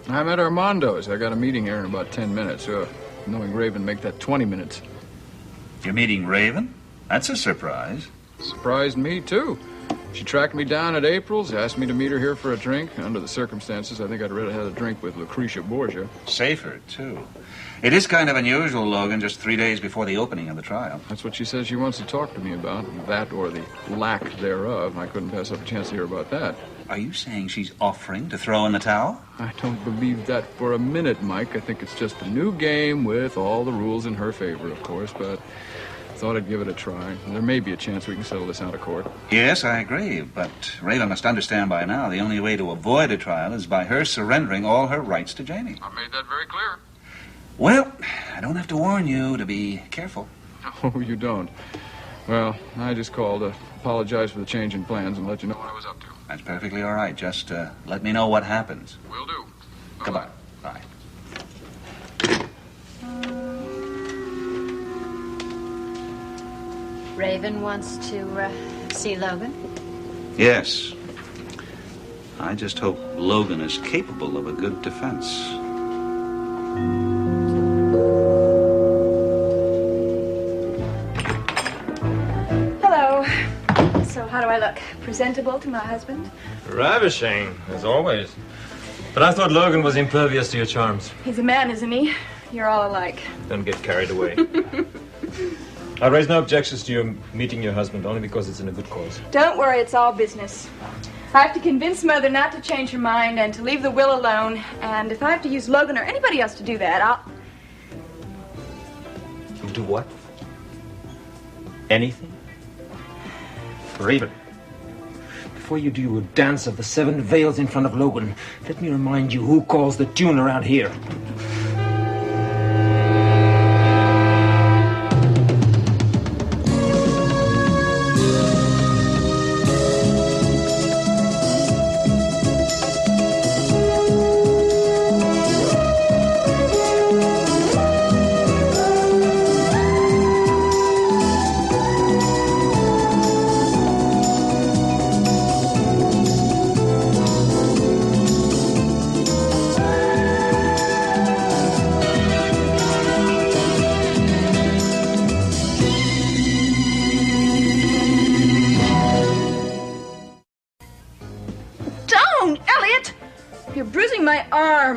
I'm at Armando's. I got a meeting here in about 10 minutes. Knowing Raven, make that 20 minutes. You're meeting Raven? That's a surprise. Surprised me, too. She tracked me down at April's, asked me to meet her here for a drink. Under the circumstances, I think I'd rather have a drink with Lucretia Borgia. Safer, too. It is kind of unusual, Logan, just 3 days before the opening of the trial. That's what she says she wants to talk to me about. That or the lack thereof. I couldn't pass up a chance to hear about that. Are you saying she's offering to throw in the towel? I don't believe that for a minute, Mike. I think it's just a new game with all the rules in her favor, of course, but thought I'd give it a try. There may be a chance we can settle this out of court. Yes, I agree, but Raven must understand by now the only way to avoid a trial is by her surrendering all her rights to Jamie. I made that very clear. Well, I don't have to warn you to be careful. Oh, you don't. Well, I just called to apologize for the change in plans and let you know what I was up to. That's perfectly all right. Just let me know what happens. Will do. Goodbye. Bye. Raven wants to see Logan? Yes. I just hope Logan is capable of a good defense. Hello. So how do I look? Presentable to my husband? Ravishing, as always. But I thought Logan was impervious to your charms. He's a man, isn't he? You're all alike. Don't get carried away. I raise no objections to your meeting your husband, only because it's in a good cause. Don't worry, it's all business. I have to convince Mother not to change her mind and to leave the will alone. And if I have to use Logan or anybody else to do that, I'll... You'll do what? Anything? Raven, before you do your dance of the 7 veils in front of Logan, let me remind you who calls the tune around here.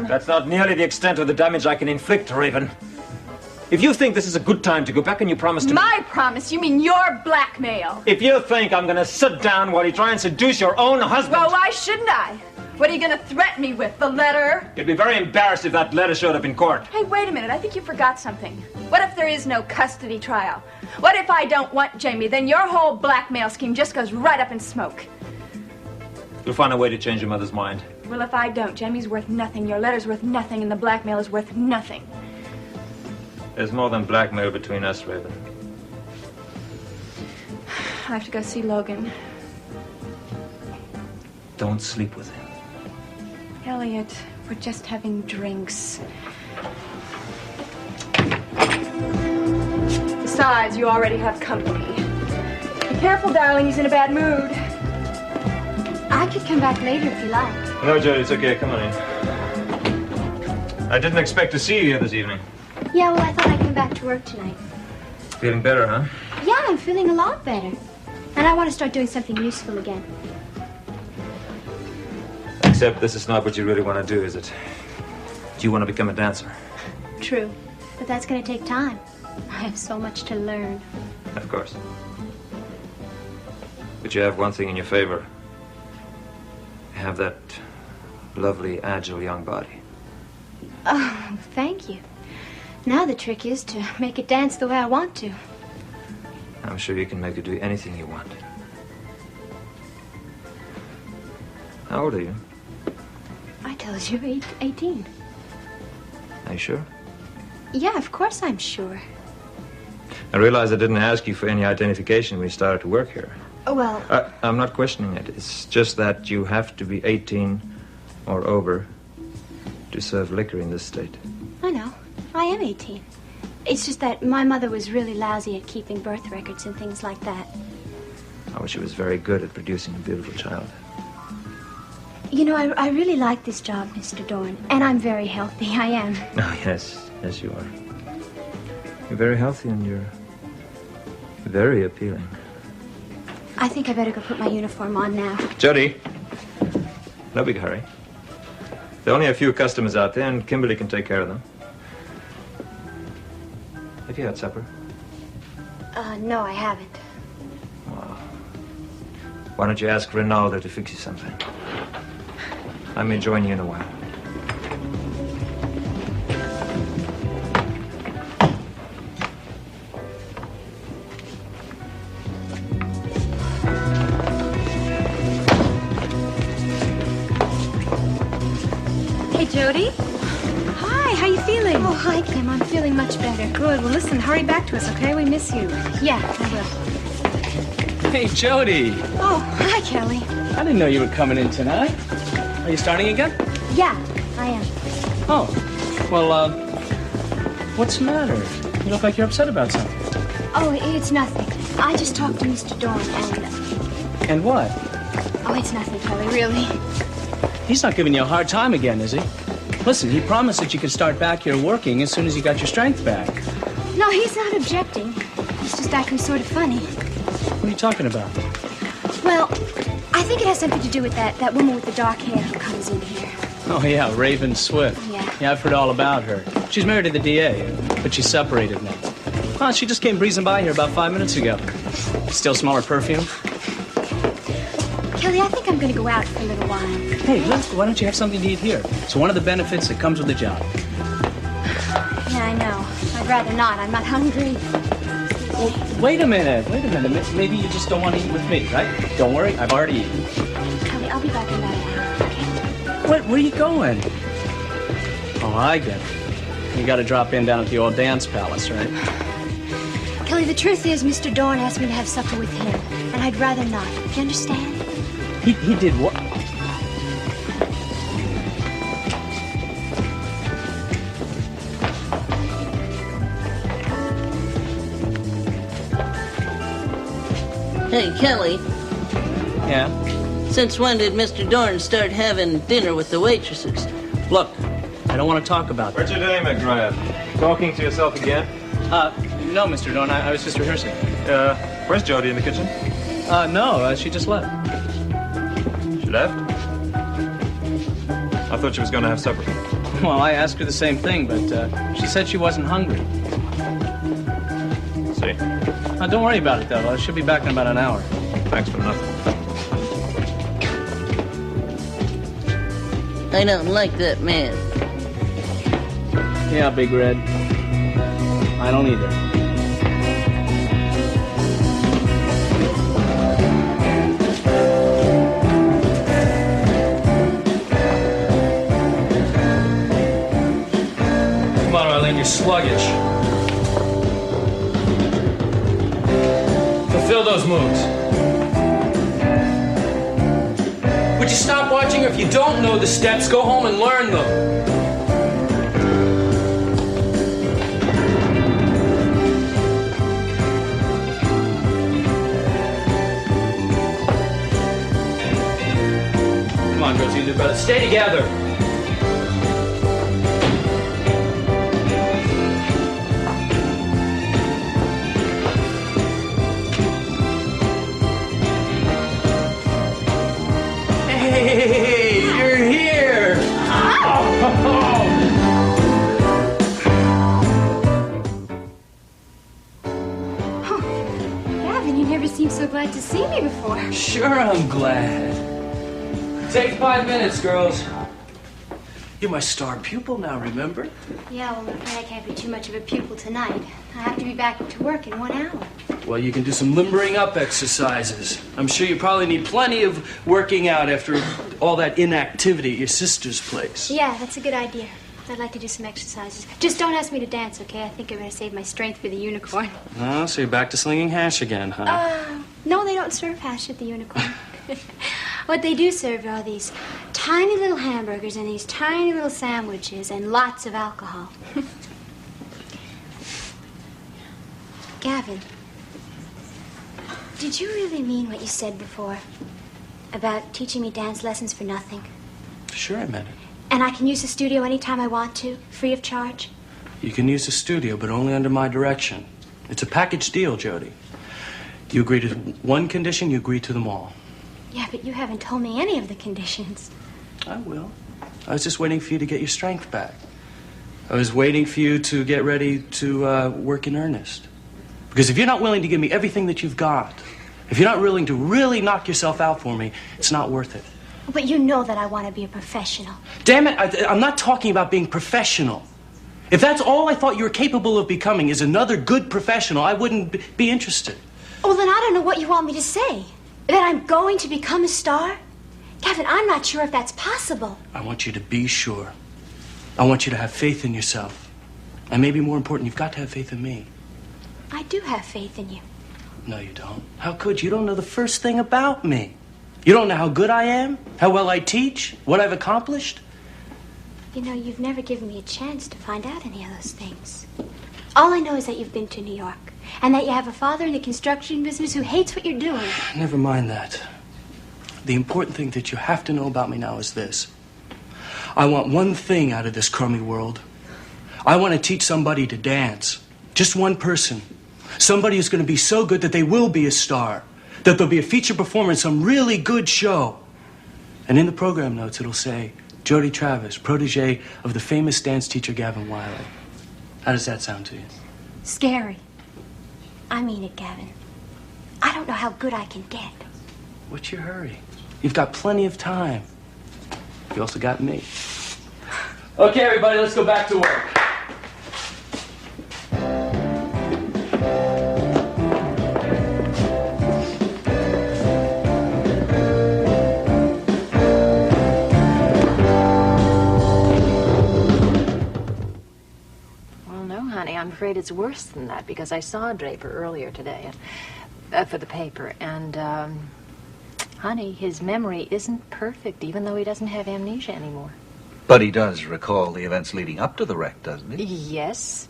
That's not nearly the extent of the damage I can inflict, Raven. If you think this is a good time to go back and you promise to... My promise? You mean your blackmail? If you think I'm going to sit down while you try and seduce your own husband... Well, why shouldn't I? What are you going to threaten me with? The letter? You'd be very embarrassed if that letter showed up in court. Hey, wait a minute. I think you forgot something. What if there is no custody trial? What if I don't want Jamie? Then your whole blackmail scheme just goes right up in smoke. You'll find a way to change your mother's mind. Well, if I don't, Jamie's worth nothing, your letter's worth nothing, and the blackmail is worth nothing. There's more than blackmail between us, Raven. I have to go see Logan. Don't sleep with him. Elliot, we're just having drinks. Besides, you already have company. Be careful, darling, he's in a bad mood. I could come back later if you like. No, Jody, it's okay. Come on in. I didn't expect to see you here this evening. Yeah, well, I thought I'd come back to work tonight. Feeling better, huh? Yeah, I'm feeling a lot better. And I want to start doing something useful again. Except this is not what you really want to do, is it? Do you want to become a dancer? True. But that's going to take time. I have so much to learn. Of course. But you have one thing in your favor. You have that lovely, agile young body. Oh, thank you. Now the trick is to make it dance the way I want to. I'm sure you can make it do anything you want. How old are you? I told you, 18. Are you sure? Yeah, of course I'm sure. I realize I didn't ask you for any identification when you started to work here. Oh, well... I'm not questioning it. It's just that you have to be 18 or over to serve liquor in this state. I know. I am 18. It's just that my mother was really lousy at keeping birth records and things like that. Oh, she was very good at producing a beautiful child. You know, I really like this job, Mr. Dorn. And I'm very healthy. I am. Oh, yes. Yes, you are. You're very healthy and you're very appealing. I think I better go put my uniform on now. Jody, no big hurry. There are only a few customers out there, and Kimberly can take care of them. Have you had supper? No, I haven't. Well, why don't you ask Ronaldo to fix you something? I may join you in a while. Hey, Jody. Hi, how you feeling? Oh, hi, Kim. I'm feeling much better. Good. Well, listen, hurry back to us, okay? We miss you. Yeah, I will. Hey, Jody. Oh, hi, Kelly. I didn't know you were coming in tonight. Are you starting again? Yeah, I am. Oh, well, what's the matter? You look like you're upset about something. Oh, it's nothing. I just talked to Mr. Dorn and... And what? Oh, it's nothing, Kelly, really. He's not giving you a hard time again, is he? Listen, he promised that you could start back here working as soon as you got your strength back. No, he's not objecting. He's just acting sort of funny. What are you talking about? Well, I think it has something to do with that woman with the dark hair who comes in here. Oh, yeah, Raven Swift. Yeah. I've heard all about her. She's married to the DA, but she's separated now. Oh, she just came breezing by here about 5 minutes ago. Still smell her perfume? Kelly, I think I'm going to go out for a little while. Hey, look, why don't you have something to eat here? It's one of the benefits that comes with the job. Yeah, I know. I'd rather not. I'm not hungry. Well, wait a minute. Maybe you just don't want to eat with me, right? Don't worry, I've already eaten. Kelly, I'll be back in about an hour, okay? Where are you going? Oh, I get it. You got to drop in down at the old dance palace, right? Kelly, the truth is, Mr. Dorn asked me to have supper with him, and I'd rather not. Do you understand? He did what? Hey, Kelly, Yeah? since when did Mr. Dorn start having dinner with the waitresses? Look, I don't want to talk about that. What's your name, McGrath? Talking to yourself again? No, Mr. Dorn, I was just rehearsing. Where's Jody in the kitchen? No, she just left. She left? I thought she was going to have supper. Well, I asked her the same thing, but she said she wasn't hungry. See? Don't worry about it, though. I should be back in about an hour. Thanks for nothing. I don't like that man. Yeah, Big Red. I don't either. Come on, Arlene, you're sluggish. Fulfill those moves. Would you stop watching, or if you don't know the steps, go home and learn them? Come on, girls, you do better. Stay together. Hey, you're here. Gavin, you never seemed so glad to see me before. Sure, I'm glad. Take 5 minutes, girls. You're my star pupil now, remember? Yeah, well, I'm afraid I can't be too much of a pupil tonight. I have to be back to work in 1 hour. Well, you can do some limbering up exercises. I'm sure you probably need plenty of working out after all that inactivity at your sister's place. Yeah, that's a good idea. I'd like to do some exercises. Just don't ask me to dance, okay? I think I'm going to save my strength for the unicorn. Oh, so you're back to slinging hash again, huh? No, they don't serve hash at the unicorn. What they do serve are these tiny little hamburgers and these tiny little sandwiches and lots of alcohol. Gavin, did you really mean what you said before about teaching me dance lessons for nothing? Sure, I meant it. And I can use the studio anytime I want to, free of charge? You can use the studio, but only under my direction. It's a package deal, Jody. You agree to one condition, you agree to them all. Yeah, but you haven't told me any of the conditions. I will. I was just waiting for you to get your strength back. I was waiting for you to get ready to work in earnest. Because if you're not willing to give me everything that you've got, if you're not willing to really knock yourself out for me, it's not worth it. But you know that I want to be a professional. Damn it, I'm not talking about being professional. If that's all I thought you were capable of becoming is another good professional, I wouldn't be interested. Well, then I don't know what you want me to say. That I'm going to become a star? Kevin, I'm not sure if that's possible. I want you to be sure. I want you to have faith in yourself. And maybe more important, you've got to have faith in me. I do have faith in you. No, you don't. How could you? You don't know the first thing about me. You don't know how good I am, how well I teach, what I've accomplished. You know, you've never given me a chance to find out any of those things. All I know is that you've been to New York, and that you have a father in the construction business who hates what you're doing. Never mind that. The important thing that you have to know about me now is this. I want one thing out of this crummy world. I want to teach somebody to dance. Just one person. Somebody who's going to be so good that they will be a star. That there'll be a feature performer in some really good show. And in the program notes, it'll say, Jody Travis, protege of the famous dance teacher Gavin Wiley. How does that sound to you? Scary. I mean it, Gavin. I don't know how good I can get. What's your hurry? You've got plenty of time. You also got me. Okay, everybody, let's go back to work. I'm afraid it's worse than that because I saw Draper earlier today for the paper, and, honey, his memory isn't perfect, even though he doesn't have amnesia anymore. But he does recall the events leading up to the wreck, doesn't he? Yes,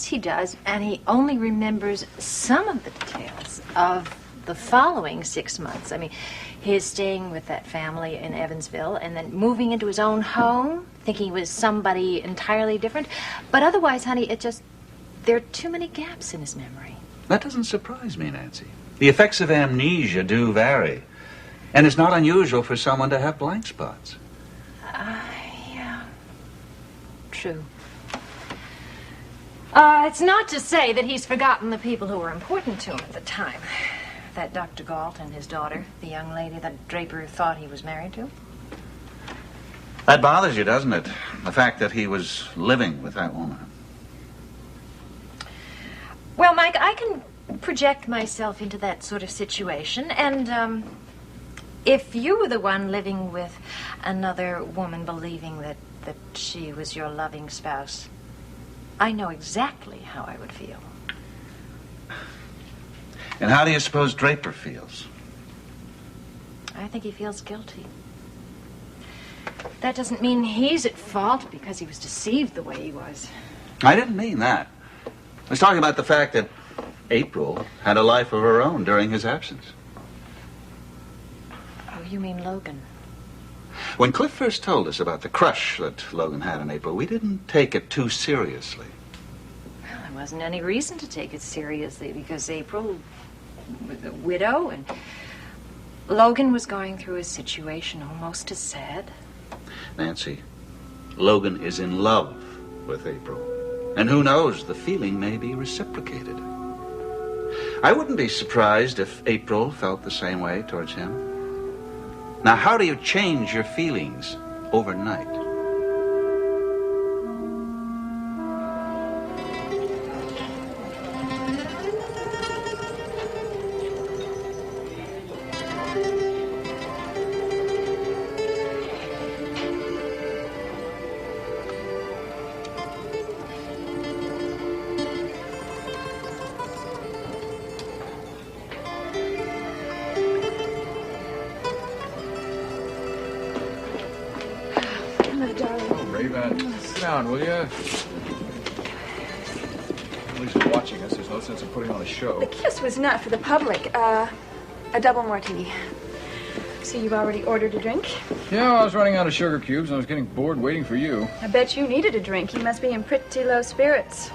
he does, and he only remembers some of the details of the following 6 months. I mean, his staying with that family in Evansville and then moving into his own home, thinking he was somebody entirely different. But otherwise, honey, there are too many gaps in his memory. That doesn't surprise me, Nancy. The effects of amnesia do vary. And it's not unusual for someone to have blank spots. Yeah. True. It's not to say that he's forgotten the people who were important to him at the time. That Dr. Galt and his daughter, the young lady that Draper thought he was married to. That bothers you, doesn't it? The fact that he was living with that woman. Well, Mike, I can project myself into that sort of situation, and if you were the one living with another woman believing that she was your loving spouse, I know exactly how I would feel. And how do you suppose Draper feels? I think he feels guilty. That doesn't mean he's at fault because he was deceived the way he was. I didn't mean that. I was talking about the fact that April had a life of her own during his absence. Oh, you mean Logan? When Cliff first told us about the crush that Logan had on April, we didn't take it too seriously. Well, there wasn't any reason to take it seriously because April was a widow and Logan was going through a situation almost as sad. Nancy, Logan is in love with April. And who knows, the feeling may be reciprocated. I wouldn't be surprised if April felt the same way towards him. Now, how do you change your feelings overnight? Sit down, will you? At least you're watching us. There's no sense in putting on a show. The kiss was not for the public. A double martini. So you've already ordered a drink? Yeah, I was running out of sugar cubes and I was getting bored waiting for you. I bet you needed a drink. You must be in pretty low spirits.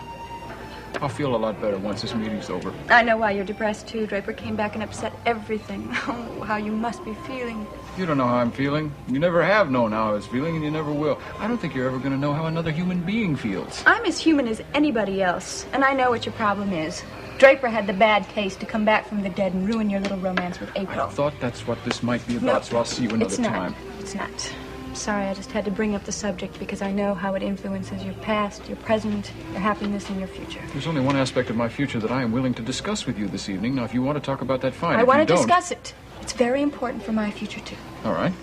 I'll feel a lot better once this meeting's over. I know why you're depressed, too. Draper came back and upset everything. Oh, how you must be feeling. You don't know how I'm feeling. You never have known how I was feeling, and you never will. I don't think you're ever going to know how another human being feels. I'm as human as anybody else, and I know what your problem is. Draper had the bad taste to come back from the dead and ruin your little romance with April. I thought that's what this might be about, No, so I'll see you another time. It's not. Sorry, I just had to bring up the subject because I know how it influences your past, your present, your happiness, and your future. There's only one aspect of my future that I am willing to discuss with you this evening. Now, if you want to talk about that, fine. I If want you to don't- discuss it. It's very important for my future, too. All right.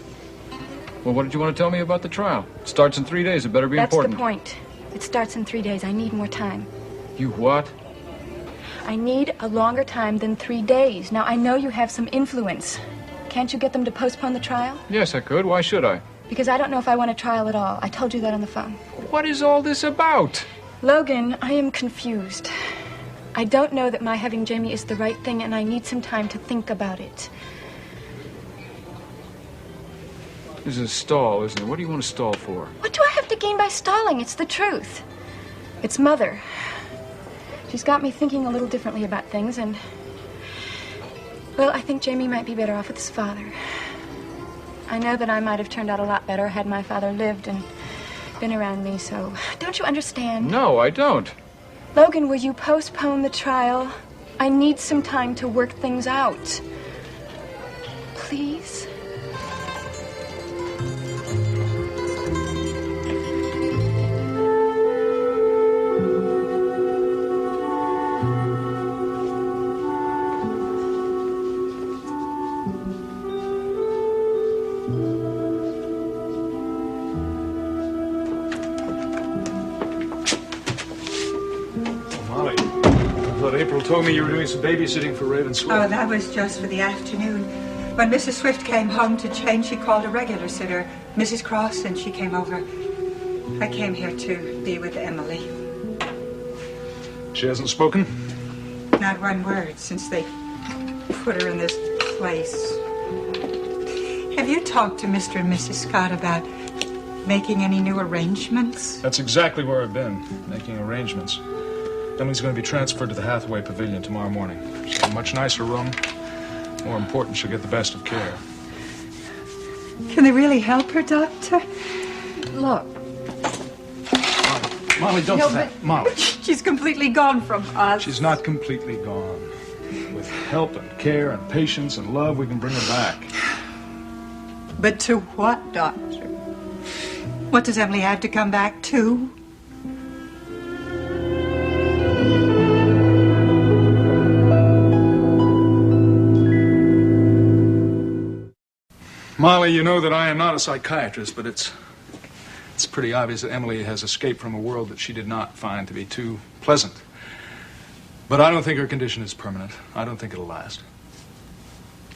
Well, what did you want to tell me about the trial? It starts in 3 days. It better be That's important. the point. It starts in 3 days. I need more time. You what? I need a longer time than 3 days. Now, I know you have some influence. Can't you get them to postpone the trial? Yes, I could. Why should I? Because I don't know if I want a trial at all. I told you that on the phone. What is all this about? Logan, I am confused. I don't know that my having Jamie is the right thing, and I need some time to think about it. This is a stall, isn't it? What do you want to stall for? What do I have to gain by stalling? It's the truth. It's Mother. She's got me thinking a little differently about things, and... well, I think Jamie might be better off with his father. I know that I might have turned out a lot better had my father lived and been around me, so... don't you understand? No, I don't. Logan, will you postpone the trial? I need some time to work things out. Please? April told me you were doing some babysitting for Raven Swift. Oh, that was just for the afternoon. When Mrs. Swift came home to change, she called a regular sitter, Mrs. Cross, and she came over. I came here to be with Emily. She hasn't spoken? Not one word since they put her in this place. Have you talked to Mr. and Mrs. Scott about making any new arrangements? That's exactly where I've been, making arrangements. Emily's going to be transferred to the Hathaway Pavilion tomorrow morning. She's got a much nicer room. More important, she'll get the best of care. Can they really help her, Doctor? Look. Molly, don't do that. Molly. She's completely gone from us. She's not completely gone. With help and care and patience and love, we can bring her back. But to what, Doctor? What does Emily have to come back to? Molly, you know that I am not a psychiatrist, but it's pretty obvious that Emily has escaped from a world that she did not find to be too pleasant. But I don't think her condition is permanent. I don't think it'll last.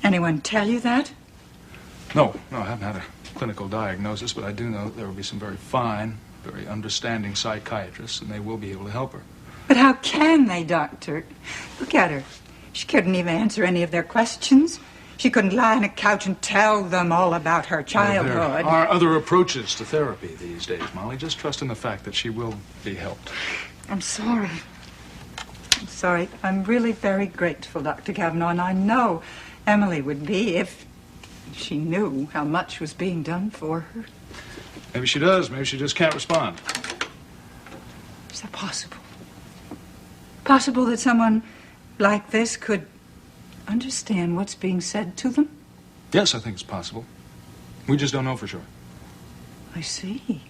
Anyone tell you that? No, I haven't had a clinical diagnosis, but I do know that there will be some very fine, very understanding psychiatrists, and they will be able to help her. But how can they, Doctor? Look at her. She couldn't even answer any of their questions. She couldn't lie on a couch and tell them all about her childhood. There are other approaches to therapy these days, Molly. Just trust in the fact that she will be helped. I'm sorry. I'm sorry. I'm really very grateful, Dr. Kavanaugh, and I know Emily would be if she knew how much was being done for her. Maybe she does. Maybe she just can't respond. Is that possible? Possible that someone like this could understand what's being said to them? Yes, I think it's possible. We just don't know for sure. I see.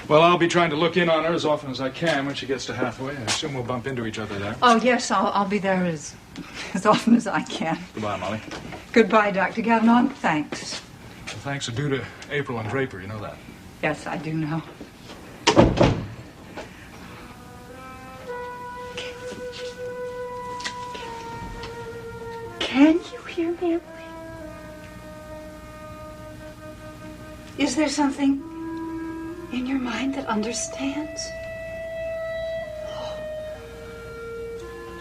Well, I'll be trying to look in on her as often as I can when she gets to Hathaway. I assume we'll bump into each other there. Oh, yes, I'll be there as often as I can. Goodbye, Molly. Goodbye, Dr. Kavanaugh, and thanks. Well, thanks are due to April and Draper, you know that. Yes, I do know. Can you hear me, Emily? Is there something in your mind that understands?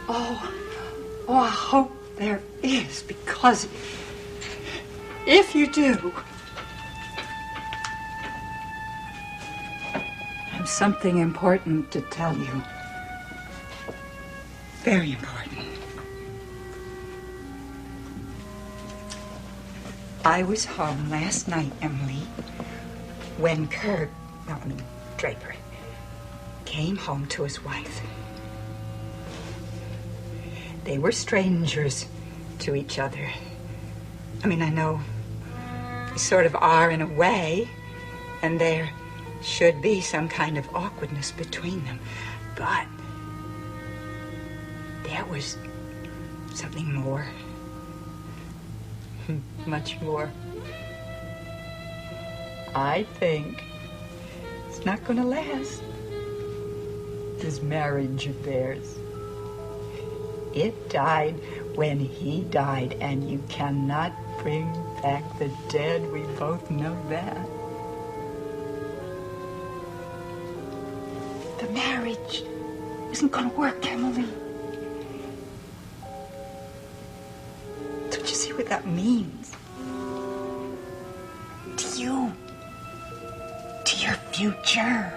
Oh, I hope there is, because If you do, I have something important to tell you. Very important. I was home last night, Emily, when Draper, came home to his wife. They were strangers to each other. I mean, I know they sort of are in a way, and there should be some kind of awkwardness between them. But there was something more. Much more. I think it's not going to last. This marriage of theirs. It died when he died, and you cannot bring back the dead. We both know that. The marriage isn't going to work, Emily. Don't you see what that means? To you. To your future.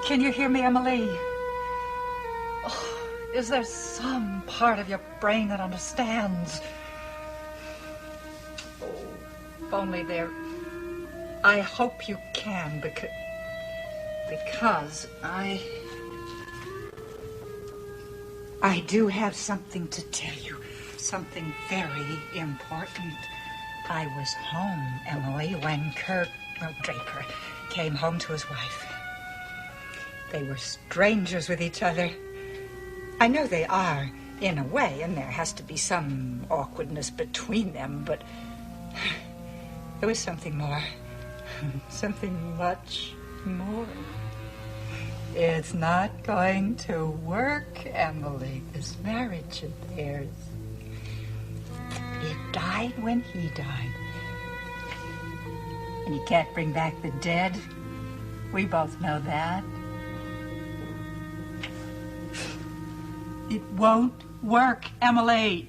Can you hear me, Emily? Oh, is there some part of your brain that understands? Oh, if only there. I hope you can, because I do have something to tell you. Something very important. I was home, Emily, when Draper came home to his wife. They were strangers with each other. I know they are, in a way, and there has to be some awkwardness between them, but there was something more. Something much more. It's not going to work, Emily, this marriage of theirs. It died when he died. And you can't bring back the dead. We both know that. It won't work, Emily.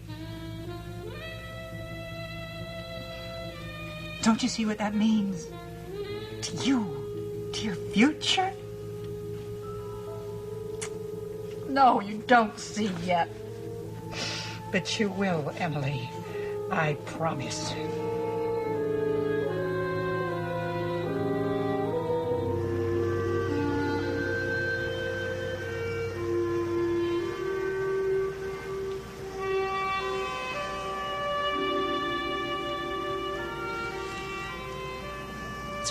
Don't you see what that means? To you, to your future? No, you don't see yet. But you will, Emily. I promise.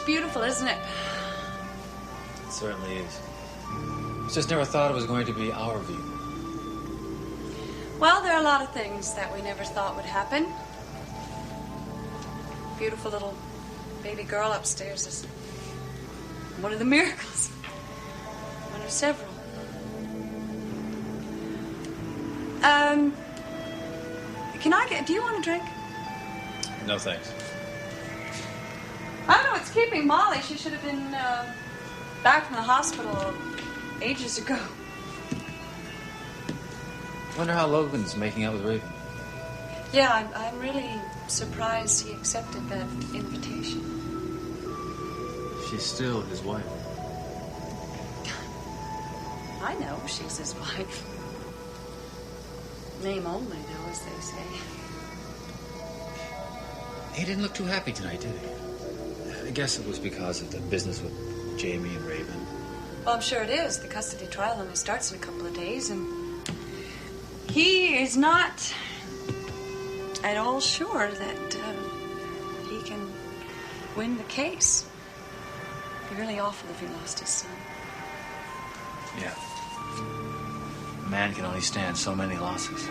Beautiful, isn't it? It certainly is. Just never thought it was going to be our view. Well, there are a lot of things that we never thought would happen. Beautiful little baby girl upstairs is one of the miracles. One of several. Do you want a drink? No, thanks. I don't know, it's keeping Molly. She should have been back from the hospital ages ago. Wonder how Logan's making out with Raven. Yeah, I'm really surprised he accepted that invitation. She's still his wife. I know she's his wife. Name only, though, as they say. He didn't look too happy tonight, did he? I guess it was because of the business with Jamie and Raven. Well, I'm sure it is. The custody trial only starts in a couple of days, and he is not at all sure that he can win the case. It'd be really awful if he lost his son. Yeah. man can only stand so many losses.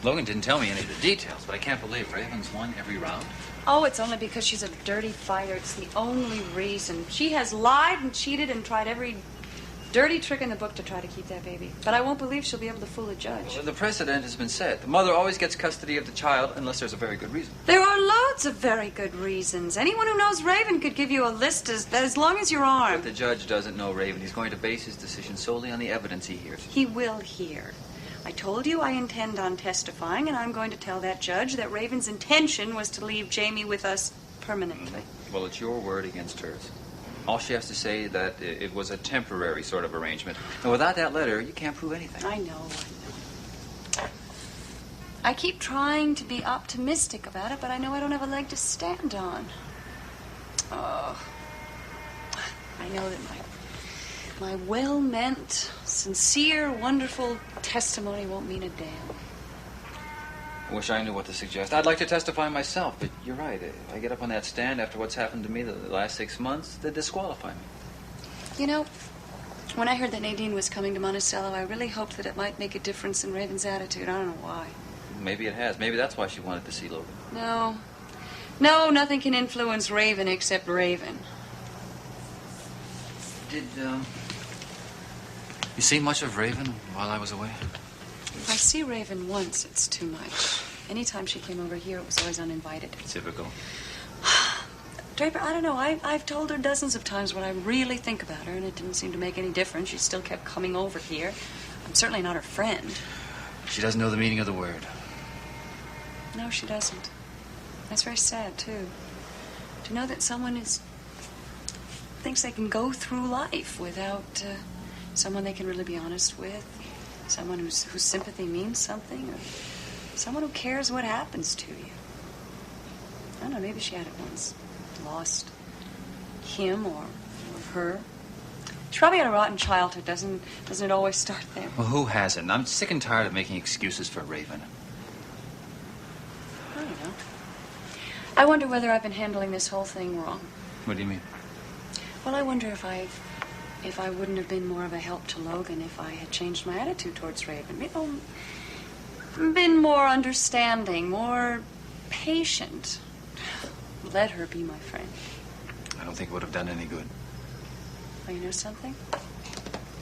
Logan didn't tell me any of the details, but I can't believe Raven's won every round. Oh, it's only because she's a dirty fighter. It's the only reason. She has lied and cheated and tried every dirty trick in the book to try to keep that baby. But I won't believe she'll be able to fool a judge. Well, the precedent has been set. The mother always gets custody of the child unless there's a very good reason. There are loads of very good reasons. Anyone who knows Raven could give you a list as long as your arm. But the judge doesn't know Raven. He's going to base his decision solely on the evidence he hears. He will hear. I told you I intend on testifying, and I'm going to tell that judge that Raven's intention was to leave Jamie with us permanently. Well, it's your word against hers. All she has to say that it was a temporary sort of arrangement. And without that letter, you can't prove anything. I know. I keep trying to be optimistic about it, but I know I don't have a leg to stand on. Oh, I know that my well-meant, sincere, wonderful testimony won't mean a damn. I wish I knew what to suggest. I'd like to testify myself, but you're right. If I get up on that stand after what's happened to me the last 6 months, they'd disqualify me. You know, when I heard that Nadine was coming to Monticello, I really hoped that it might make a difference in Raven's attitude. I don't know why. Maybe it has. Maybe that's why she wanted to see Logan. No, nothing can influence Raven except Raven. Did, you see much of Raven while I was away? If I see Raven once, it's too much. Anytime she came over here, it was always uninvited. Typical. Draper, I don't know. I've told her dozens of times what I really think about her, and it didn't seem to make any difference. She still kept coming over here. I'm certainly not her friend. She doesn't know the meaning of the word. No, she doesn't. That's very sad, too. To know that someone thinks they can go through life without someone they can really be honest with, someone whose sympathy means something, or someone who cares what happens to you. I don't know, maybe she had it once. Lost him or her. She probably had a rotten childhood. Doesn't it always start there? Well, who hasn't? I'm sick and tired of making excuses for Raven. I don't know. I wonder whether I've been handling this whole thing wrong. What do you mean? Well, I wonder if I wouldn't have been more of a help to Logan if I had changed my attitude towards Raven. You know, been more understanding, more patient. Let her be my friend. I don't think it would have done any good. Well, you know something?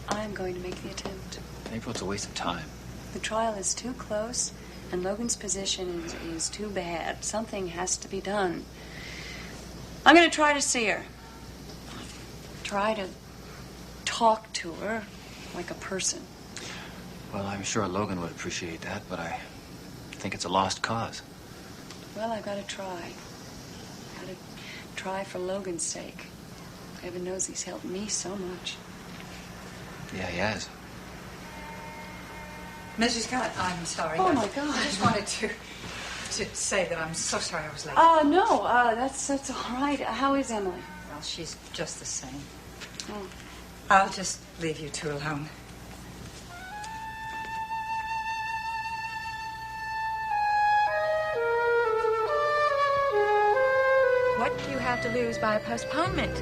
I'm going to make the attempt. April, it's a waste of time. The trial is too close, and Logan's position is too bad. Something has to be done. I'm going to try to see her. Try to talk to her like a person. Well, I'm sure Logan would appreciate that, but I think it's a lost cause. Well, I've got to try. Got to try for Logan's sake. Heaven knows he's helped me so much. Yeah, he has. Mrs. Scott, I'm sorry. Oh, my God. I just wanted to say that I'm so sorry I was late. No, that's all right. How is Emily? Well, she's just the same. Oh. I'll just leave you two alone. What do you have to lose by a postponement?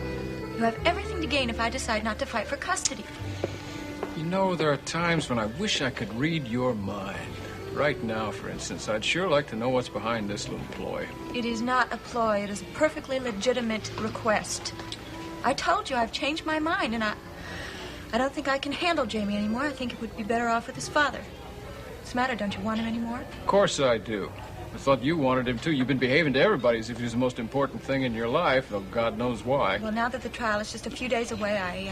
You have everything to gain if I decide not to fight for custody. You know, there are times when I wish I could read your mind. Right now, for instance, I'd sure like to know what's behind this little ploy. It is not a ploy. It is a perfectly legitimate request. I told you I've changed my mind, and I don't think I can handle Jamie anymore. I think it would be better off with his father. What's the matter? Don't you want him anymore? Of course I do. I thought you wanted him too. You've been behaving to everybody as if he was the most important thing in your life, though God knows why. Well, now that the trial is just a few days away, I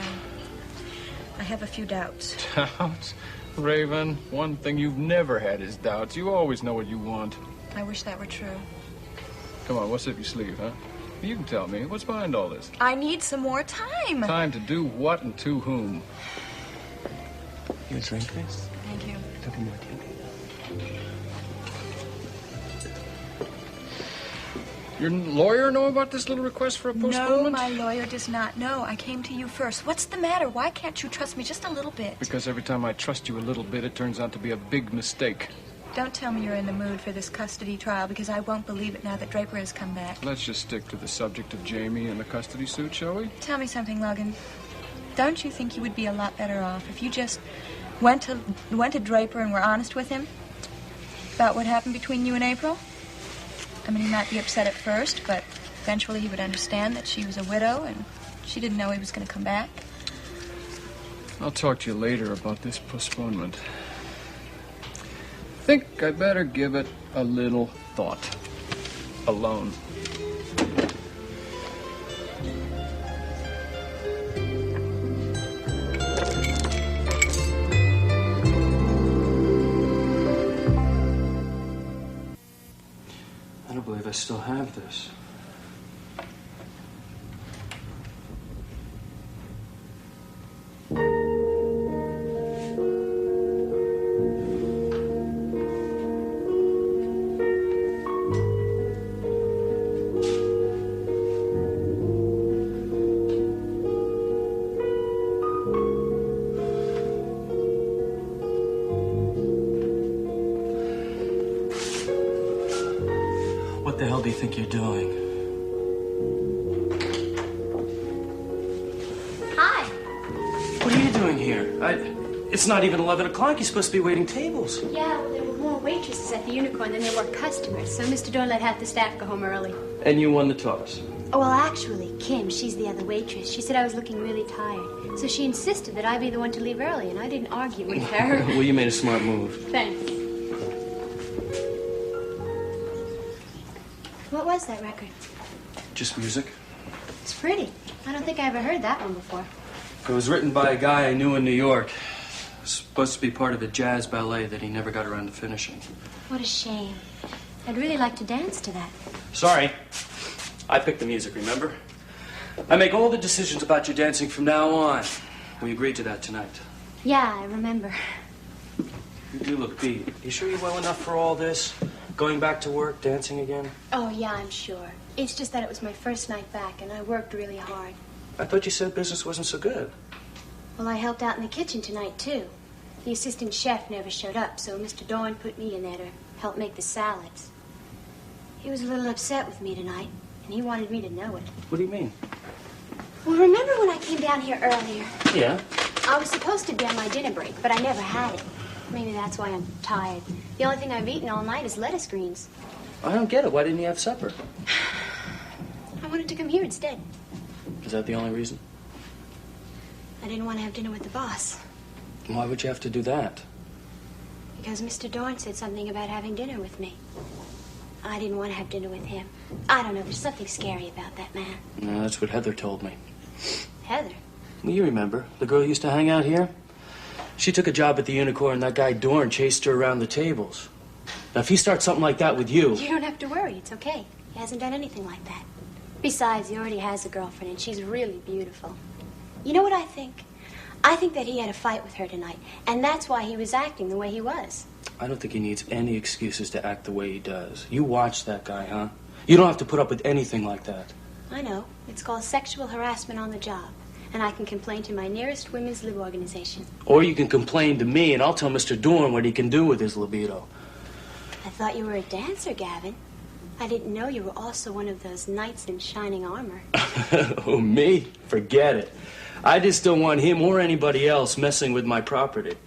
have a few doubts. Doubts? Raven, one thing you've never had is doubts. You always know what you want. I wish that were true. Come on, what's up your sleeve, huh? You can tell me. What's behind all this? I need some more time. Time to do what and to whom? You a drink, please? Thank you. A couple more, dear. Your lawyer know about this little request for a postponement? No, my lawyer does not know. I came to you first. What's the matter? Why can't you trust me just a little bit? Because every time I trust you a little bit, it turns out to be a big mistake. Don't tell me you're in the mood for this custody trial, because I won't believe it now that Draper has come back. Let's just stick to the subject of Jamie and the custody suit, shall we? Tell me something, Logan. Don't you think you would be a lot better off if you just went to Draper and were honest with him about what happened between you and April? I mean, he might be upset at first, but eventually he would understand that she was a widow and she didn't know he was going to come back. I'll talk to you later about this postponement. Think I better give it a little thought. Alone. I don't believe I still have this. What the hell do you think you're doing? Hi. What are you doing here? It's not even 11 o'clock. You're supposed to be waiting tables. Yeah, well, there were more waitresses at the Unicorn than there were customers, so Mr. Dorn let half the staff go home early. And you won the toss. Oh, well, actually, Kim, she's the other waitress. She said I was looking really tired, so she insisted that I be the one to leave early, and I didn't argue with her. Well, you made a smart move. Thanks. What was that record? Just music. It's pretty. I don't think I ever heard that one before. It was written by a guy I knew in New York. It was supposed to be part of a jazz ballet that he never got around to finishing. What a shame. I'd really like to dance to that. Sorry. I picked the music, remember? I make all the decisions about your dancing from now on. We agreed to that tonight. Yeah, I remember. You do look beat. You sure you're well enough for all this? Going back to work, dancing again? Oh, yeah, I'm sure. It's just that it was my first night back, and I worked really hard. I thought you said business wasn't so good. Well, I helped out in the kitchen tonight, too. The assistant chef never showed up, so Mr. Dorn put me in there to help make the salads. He was a little upset with me tonight, and he wanted me to know it. What do you mean? Well, remember when I came down here earlier? Yeah. I was supposed to be on my dinner break, but I never had it. Maybe that's why I'm tired. The only thing I've eaten all night is lettuce greens. I don't get it. Why didn't you have supper? I wanted to come here instead. Is that the only reason? I didn't want to have dinner with the boss. Why would you have to do that? Because Mr. Dorn said something about having dinner with me. I didn't want to have dinner with him. I don't know. There's something scary about that man. No, that's what Heather told me. Heather? Well, you remember. The girl who used to hang out here? She took a job at the Unicorn, and that guy Dorn chased her around the tables. Now, if he starts something like that with you... You don't have to worry. It's okay. He hasn't done anything like that. Besides, he already has a girlfriend, and she's really beautiful. You know what I think? I think that he had a fight with her tonight, and that's why he was acting the way he was. I don't think he needs any excuses to act the way he does. You watch that guy, huh? You don't have to put up with anything like that. I know. It's called sexual harassment on the job. And I can complain to my nearest women's lib organization. Or you can complain to me, and I'll tell Mr. Dorn what he can do with his libido. I thought you were a dancer, Gavin. I didn't know you were also one of those knights in shining armor. Oh, me? Forget it. I just don't want him or anybody else messing with my property.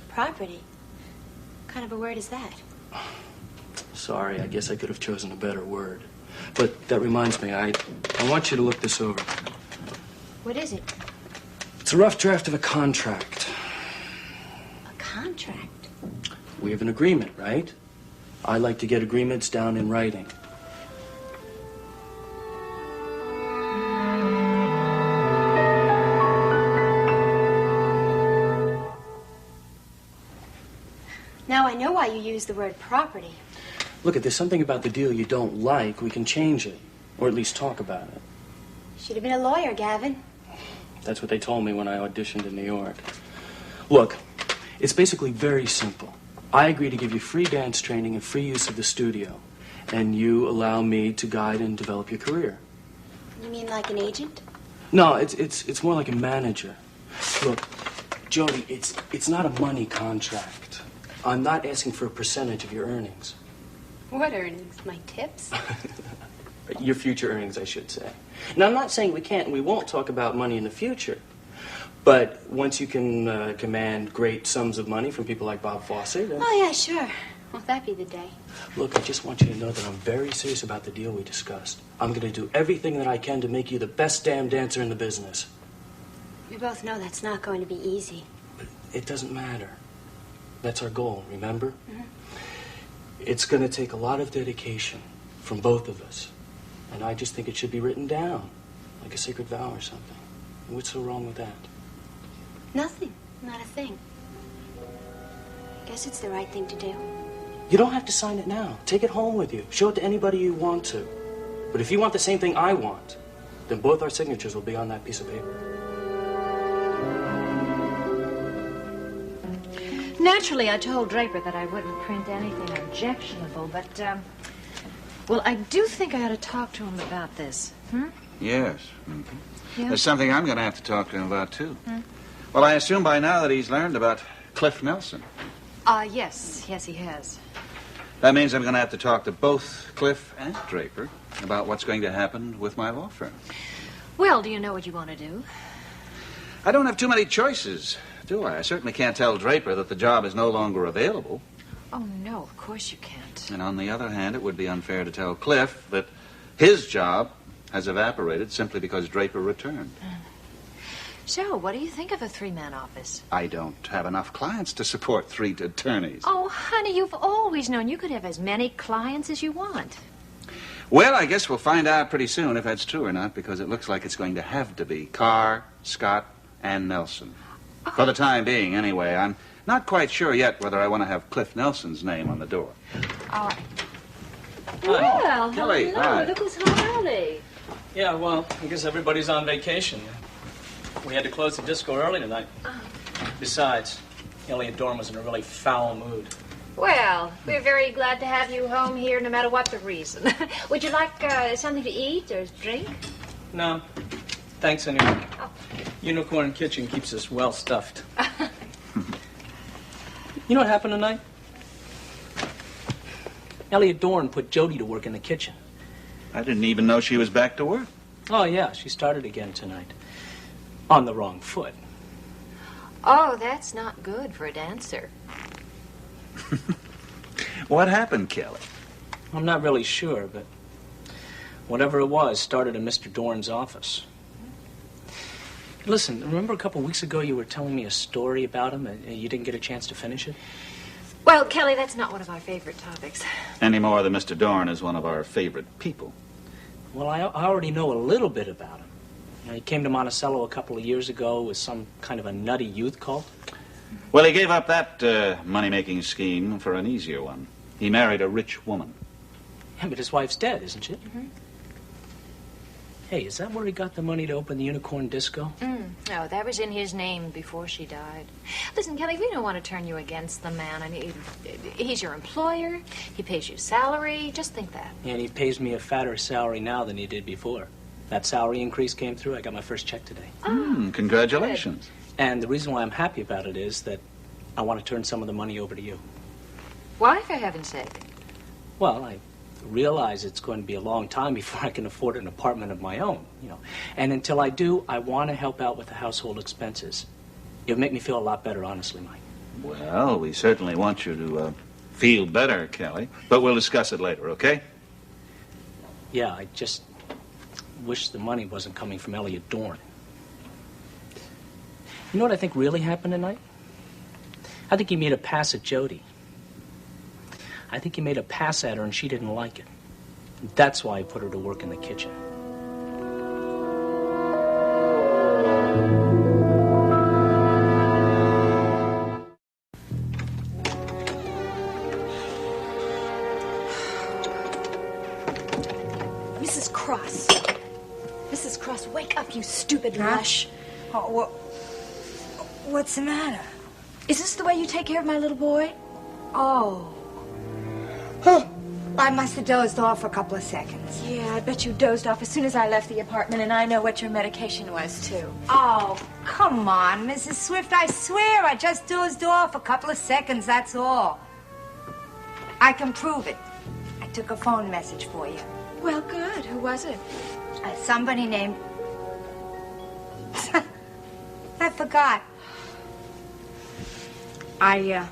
Property? What kind of a word is that? Sorry, I guess I could have chosen a better word. But that reminds me, I want you to look this over. What is it? It's a rough draft of a contract. A contract? We have an agreement, right? I like to get agreements down in writing. you use the word property. Look, if there's something about the deal you don't like, we can change it. Or at least talk about it. Should have been a lawyer, Gavin. That's what they told me when I auditioned in New York. Look, it's basically very simple. I agree to give you free dance training and free use of the studio. And you allow me to guide and develop your career. You mean like an agent? No, it's more like a manager. Look, Jody, it's not a money contract. I'm not asking for a percentage of your earnings. What earnings? My tips? Your future earnings, I should say. Now, I'm not saying we can't and we won't talk about money in the future. But once you can command great sums of money from people like Bob Fosse, then... Oh, yeah, sure. Won't that be the day? Look, I just want you to know that I'm very serious about the deal we discussed. I'm going to do everything that I can to make you the best damn dancer in the business. We both know that's not going to be easy. But it doesn't matter. That's our goal, remember? Mm-hmm. It's going to take a lot of dedication from both of us. And I just think it should be written down, like a sacred vow or something. What's so wrong with that? Nothing. Not a thing. Guess it's the right thing to do. You don't have to sign it now. Take it home with you. Show it to anybody you want to. But if you want the same thing I want, then both our signatures will be on that piece of paper. Naturally, I told Draper that I wouldn't print anything objectionable, but, well, I do think I ought to talk to him about this. Yes. Mm-hmm. Yeah. There's something I'm going to have to talk to him about, too. Well, I assume by now that he's learned about Cliff Nelson. Yes, he has. That means I'm going to have to talk to both Cliff and Draper about what's going to happen with my law firm. Well, do you know what you want to do? I don't have too many choices, do I? I certainly can't tell Draper that the job is no longer available. Oh, no, of course you can't. And on the other hand, it would be unfair to tell Cliff that his job has evaporated simply because Draper returned. So, what do you think of a three-man office? I don't have enough clients to support 3 attorneys. Oh, honey, you've always known you could have as many clients as you want. Well, I guess we'll find out pretty soon if that's true or not, because it looks like it's going to have to be Carr, Scott, and Nelson. For the time being, anyway. I'm not quite sure yet whether I want to have Cliff Nelson's name on the door. All right. Well, Kelly, hello. hi. Look who's home early. Yeah, well, I guess everybody's on vacation. We had to close the disco early tonight. Besides, Elliot Dorn was in a really foul mood. Well, we're very glad to have you home here, no matter what the reason. Would you like something to eat or drink? No, thanks anyway. Unicorn Kitchen keeps us well stuffed. You know what happened tonight? Elliot Dorn put Jody to work in the kitchen. I didn't even know she was back to work. Oh, yeah, she started again tonight. On the wrong foot. Oh, that's not good for a dancer. What happened, Kelly? I'm not really sure, but whatever it was started in Mr. Dorn's office. Listen, remember a couple weeks ago you were telling me a story about him and you didn't get a chance to finish it? Well, Kelly, that's not one of our favorite topics. Any more than Mr. Dorn is one of our favorite people. Well, I already know a little bit about him. You know, he came to Monticello a couple of years ago with some kind of a nutty youth cult. Well, he gave up that money-making scheme for an easier one. He married a rich woman. Yeah, but his wife's dead, isn't she? Mm-hmm. Hey, is that where he got the money to open the Unicorn Disco? No, that was in his name before she died. Listen, Kelly, we don't want to turn you against the man. I mean, he's your employer. He pays you salary. Just think that. And he pays me a fatter salary now than he did before. That salary increase came through. I got my first check today. Congratulations. Good. And the reason why I'm happy about it is that I want to turn some of the money over to you. Why, for heaven's sake? Well, I realize it's going to be a long time before I can afford an apartment of my own, you know. And until I do, I want to help out with the household expenses. It would make me feel a lot better, honestly, Mike. Well, we certainly want you to feel better, Kelly. But we'll discuss it later, okay? Yeah, I just wish the money wasn't coming from Elliot Dorn. You know what I think really happened tonight? I think he made a pass at Jody. I think he made a pass at her and she didn't like it. That's why he put her to work in the kitchen. Mrs. Cross. Mrs. Cross, wake up, you stupid lush. Oh, what's the matter? Is this the way you take care of my little boy? Oh. I must have dozed off for a couple of seconds. Yeah, I bet you dozed off as soon as I left the apartment, and I know what your medication was, too. Oh, come on, Mrs. Swift. I swear I just dozed off a couple of seconds, that's all. I can prove it. I took a phone message for you. Well, good. Who was it? Somebody named... I forgot. I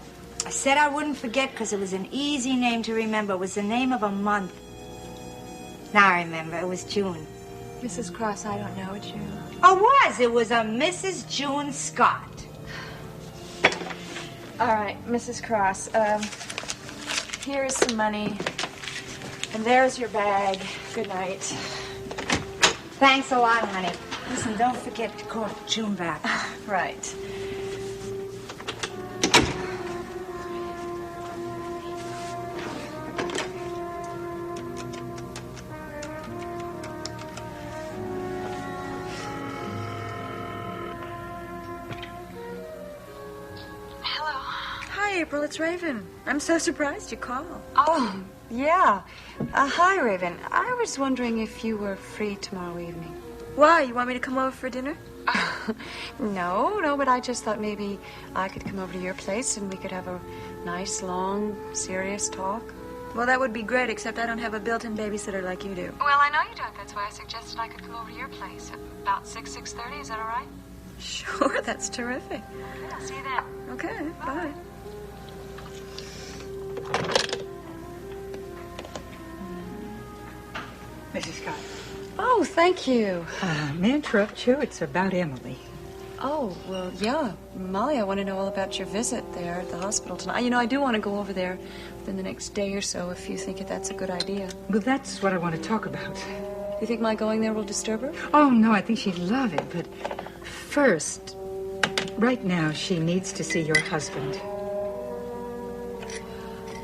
said I wouldn't forget because it was an easy name to remember. It was the name of a month. Now I remember. It was June. Mrs. Cross, I don't know, June. Oh, it was a Mrs. June Scott. All right, Mrs. Cross, here is some money. And there's your bag. Good night. Thanks a lot, honey. Listen, don't forget to call June back. Right. Hi, April, it's Raven. I'm so surprised you called. Oh, yeah. Hi, Raven. I was wondering if you were free tomorrow evening. Why? You want me to come over for dinner? No, but I just thought maybe I could come over to your place and we could have a nice, long, serious talk. Well, that would be great, except I don't have a built-in babysitter like you do. Well, I know you don't. That's why I suggested I could come over to your place at about 6:30. Is that all right? Sure, that's terrific. Okay, I'll see you then. Okay, bye. Mrs. Scott. Oh, thank you. May I interrupt you? It's about Emily. Oh, well, yeah. Molly, I want to know all about your visit there at the hospital tonight. You know, I do want to go over there within the next day or so if you think that's a good idea. Well, that's what I want to talk about. You think my going there will disturb her? Oh, no, I think she'd love it. But first, right now, she needs to see your husband.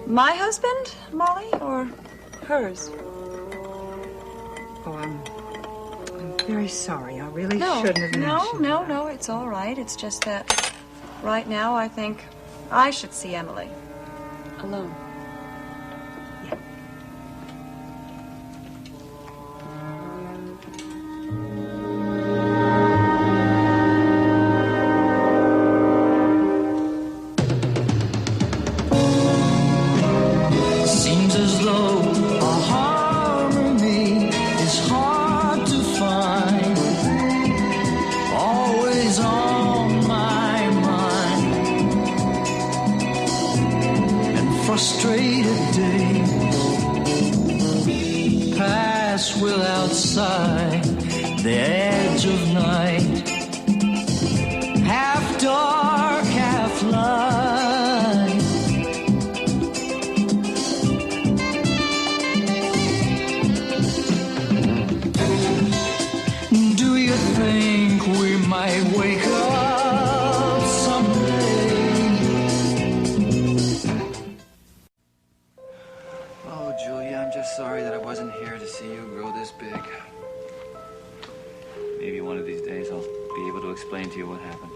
My husband, Molly, or hers? Oh, I'm very sorry. I really shouldn't have mentioned No, it's all right. It's just that right now I think I should see Emily alone. Seems as though a harmony is hard to find. Always on my mind. And frustrated days pass without sight. The edge of night, half dark, half light. Do you think we might wake up someday? Oh, Julia, I'm just sorry that I wasn't here to see you grow this big. Maybe one of these days I'll be able to explain to you what happened.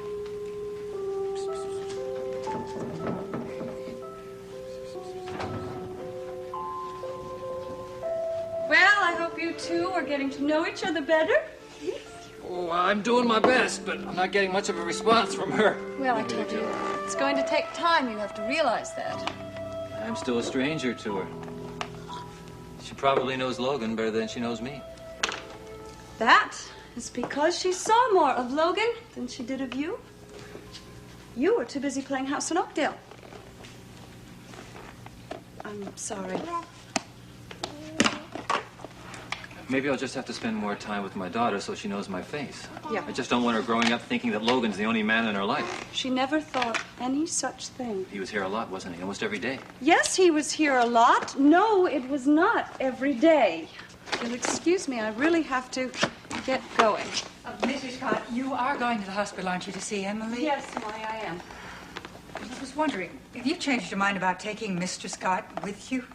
Well, I hope you two are getting to know each other better. Oh, I'm doing my best, but I'm not getting much of a response from her. Well, I told you, it's going to take time. You have to realize that. I'm still a stranger to her. She probably knows Logan better than she knows me. That is because she saw more of Logan than she did of you. You were too busy playing house in Oakdale. I'm sorry. Maybe I'll just have to spend more time with my daughter so she knows my face. Yeah. I just don't want her growing up thinking that Logan's the only man in her life. She never thought any such thing. He was here a lot, wasn't he? Almost every day. Yes, he was here a lot. No, it was not every day. You'll excuse me, I really have to get going. Mrs. Scott, you are going to the hospital, aren't you, to see Emily? Yes, Molly, I am. I was wondering, have you changed your mind about taking Mr. Scott with you?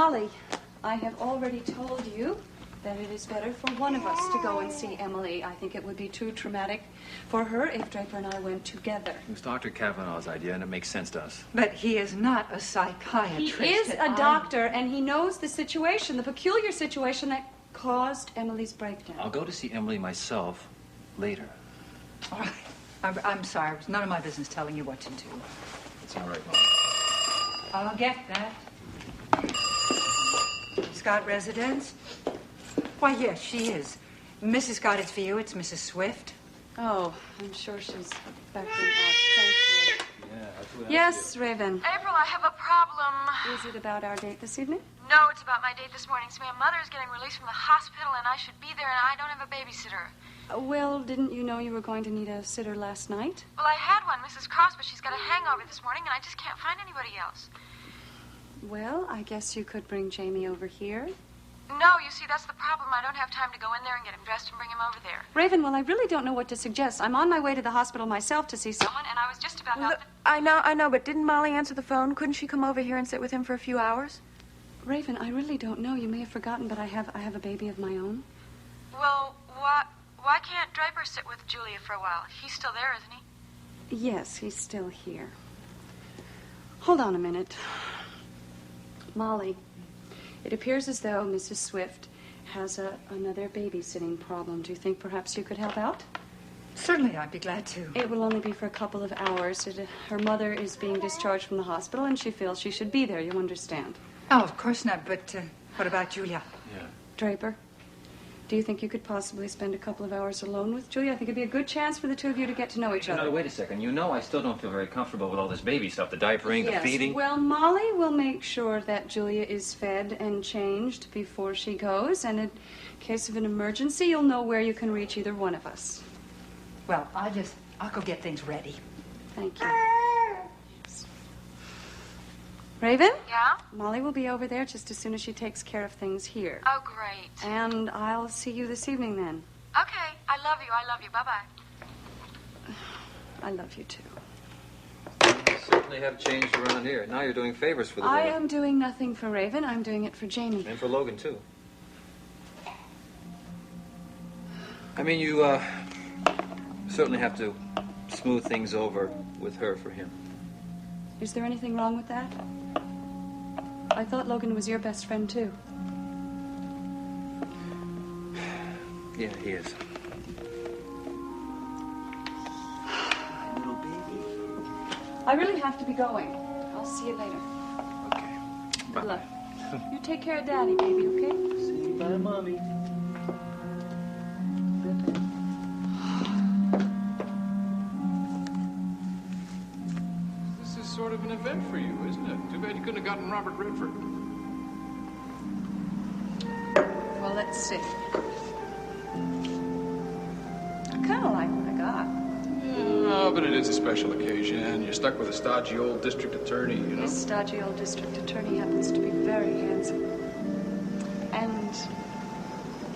Molly, I have already told you that it is better for one of us to go and see Emily. I think it would be too traumatic for her if Draper and I went together. It was Dr. Kavanaugh's idea, and it makes sense to us. But he is not a psychiatrist. He is a doctor, and he knows the situation, the peculiar situation that caused Emily's breakdown. I'll go to see Emily myself later. All right. I'm sorry. It's none of my business telling you what to do. It's all right, Mom. I'll get that. Scott residence? Why, yes, she is. Mrs. Scott, it's for you. It's Mrs. Swift. Oh, I'm sure she's backing out. Thank you. Yeah, that's what Yes, Raven. April, I have a problem. Is it about our date this evening? No, it's about my date this morning. So my mother is getting released from the hospital, and I should be there, and I don't have a babysitter. Well, didn't you know you were going to need a sitter last night? Well, I had one, Mrs. Cross, but she's got a hangover this morning, and I just can't find anybody else. Well, I guess you could bring Jamie over here. No, you see, that's the problem. I don't have time to go in there and get him dressed and bring him over there. Raven, well, I really don't know what to suggest. I'm on my way to the hospital myself to see someone, And I was just about Look, out the... I know, but didn't Molly answer the phone? Couldn't she come over here and sit with him for a few hours? Raven, I really don't know. You may have forgotten, but I have a baby of my own. Well, why can't Draper sit with Julia for a while? He's still there, isn't he? Yes, he's still here. Hold on a minute. Molly, it appears as though Mrs. Swift has another babysitting problem. Do you think perhaps you could help out? Certainly, I'd be glad to. It will only be for a couple of hours. Her mother is being discharged from the hospital, and she feels she should be there. You understand? Oh, of course not, but what about Julia? Yeah. Draper, do you think you could possibly spend a couple of hours alone with Julia? I think it'd be a good chance for the two of you to get to know each other. No, wait a second. You know I still don't feel very comfortable with all this baby stuff, the diapering, Yes. the feeding. Well, Molly will make sure that Julia is fed and changed before she goes, and in case of an emergency, you'll know where you can reach either one of us. Well, I'll go get things ready. Thank you. Raven? Yeah? Molly will be over there just as soon as she takes care of things here. Oh, great. And I'll see you this evening then. Okay, I love you. Bye-bye. I love you too. You certainly have changed around here. Now you're doing favors for the I woman. am doing nothing for Raven. I'm doing it for Jamie. And for Logan, too. I mean, you certainly have to smooth things over with her for him. Is there anything wrong with that? I thought Logan was your best friend too. Yeah, he is. I really have to be going. I'll see you later. Okay. Good luck. You take care of Daddy, baby, okay? See you. Bye, Mommy. This is sort of an event for you, isn't it? Too bad you couldn't have gotten Robert Redford. Well, let's see. I kind of like what I got. Yeah, but it is a special occasion. You're stuck with a stodgy old district attorney, you know? This stodgy old district attorney happens to be very handsome.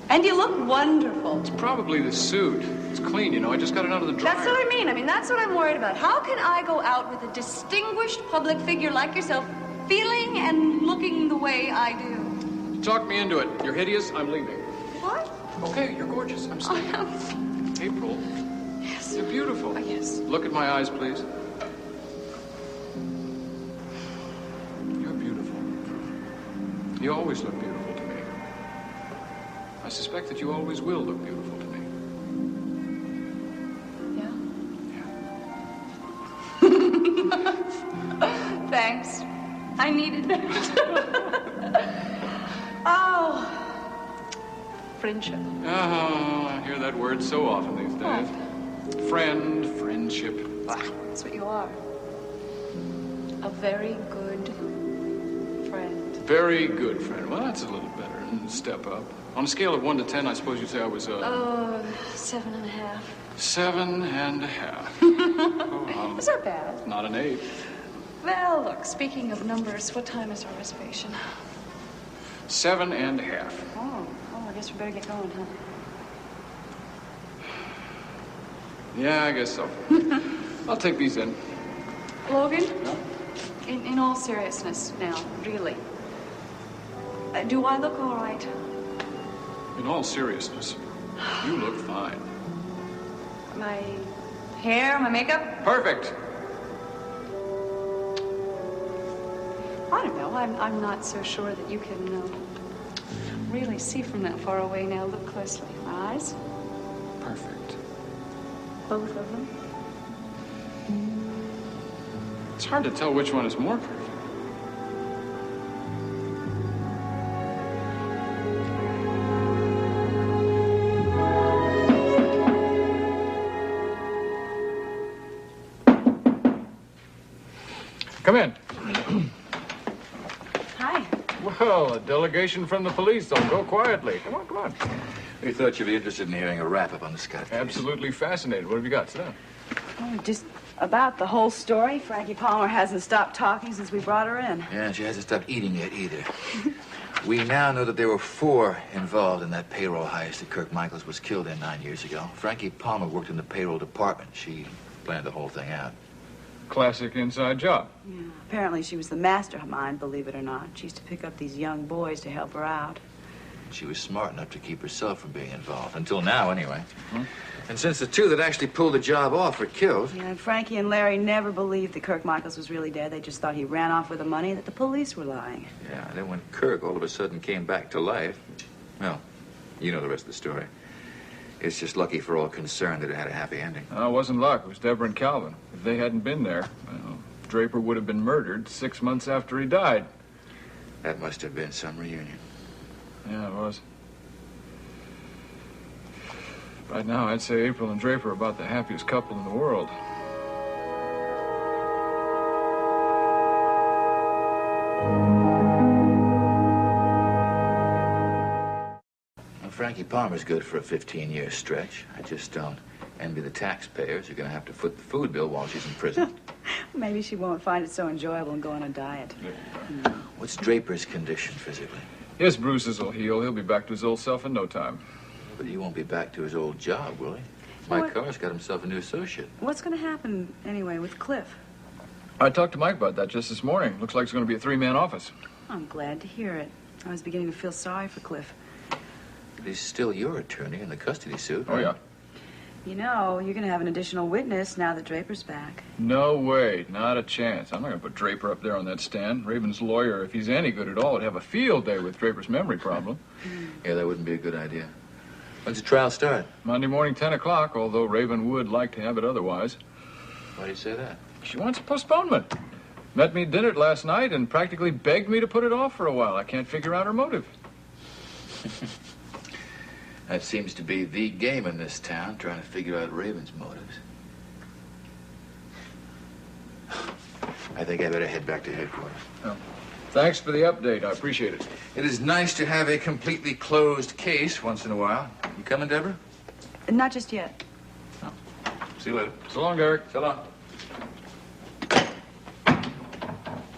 And you look wonderful. It's probably the suit. It's clean, you know. I just got it out of the dryer. That's what I mean. That's what I'm worried about. How can I go out with a distinguished public figure like yourself, feeling and looking the way I do? You talked me into it. You're hideous. I'm leaving. What? Okay, you're gorgeous. I'm staying. April. Yes. You're beautiful. Oh, yes. Look at my eyes, please. You're beautiful. You always look beautiful to me. I suspect that you always will look beautiful to me. Thanks. I needed that. Oh. Friendship. Oh, I hear that word so often these days. Friend, friendship. That's what you are. A very good friend. Very good friend. Well, that's a little better. Step up. On a scale of 1 to 10, I suppose you'd say I was 7.5. 7.5. Oh, Is that bad? not an 8. Well, look, speaking of numbers, what time is our reservation? 7.5. Oh, I guess we better get going, huh? Yeah, I guess so. I'll take these in. Logan? In all seriousness now, really. Do I look all right? In all seriousness, you look fine. My hair, my makeup? Perfect. I don't know. I'm not so sure that you can really see from that far away now. Look closely. My eyes? Perfect. Both of them? It's hard to tell which one is more perfect. Come in. Hi. Well, a delegation from the police. Don't go quietly. Come on, come on. We thought you'd be interested in hearing a wrap-up on the Scott case. Absolutely fascinated. What have you got? Sit down. Oh, just about the whole story. Frankie Palmer hasn't stopped talking since we brought her in. Yeah, and she hasn't stopped eating yet either. We now know that there were 4 involved in that payroll heist that Kirk Michaels was killed in 9 years ago. Frankie Palmer worked in the payroll department. She planned the whole thing out. Classic inside job. Yeah, apparently she was the mastermind, believe it or not. She used to pick up these young boys to help her out. She was smart enough to keep herself from being involved. Until now, anyway. And since the 2 that actually pulled the job off were killed... Yeah, and Frankie and Larry never believed that Kirk Michaels was really dead. They just thought he ran off with the money, that the police were lying. Yeah, and then when Kirk all of a sudden came back to life, well, you know the rest of the story. It's just lucky for all concerned that it had a happy ending. No, it wasn't luck. It was Deborah and Calvin. If they hadn't been there, well, Draper would have been murdered 6 months after he died. That must have been some reunion. Yeah, it was. Right now, I'd say April and Draper are about the happiest couple in the world. Well, Frankie Palmer's good for a 15-year stretch. I just don't envy the taxpayers who are going to have to foot the food bill while she's in prison. Maybe she won't find it so enjoyable and go on a diet. What's Draper's condition physically? His bruises will heal. He'll be back to his old self in no time. But he won't be back to his old job, will he? Mike What? Carr's got himself a new associate. What's going to happen, anyway, with Cliff? I talked to Mike about that just this morning. Looks like it's going to be a 3-man office. I'm glad to hear it. I was beginning to feel sorry for Cliff. But he's still your attorney in the custody suit. Oh, yeah. You know, you're going to have an additional witness now that Draper's back. No way. Not a chance. I'm not going to put Draper up there on that stand. Raven's lawyer, if he's any good at all, would have a field day with Draper's memory problem. Yeah, that wouldn't be a good idea. When's the trial start? Monday morning, 10 o'clock, although Raven would like to have it otherwise. Why do you say that? She wants a postponement. Met me at dinner last night and practically begged me to put it off for a while. I can't figure out her motive. That seems to be the game in this town, trying to figure out Raven's motives. I think I better head back to headquarters. Oh. Thanks for the update. I appreciate it. It is nice to have a completely closed case once in a while. You coming, Deborah? Not just yet. Oh. See you later. So long, Derek. So long.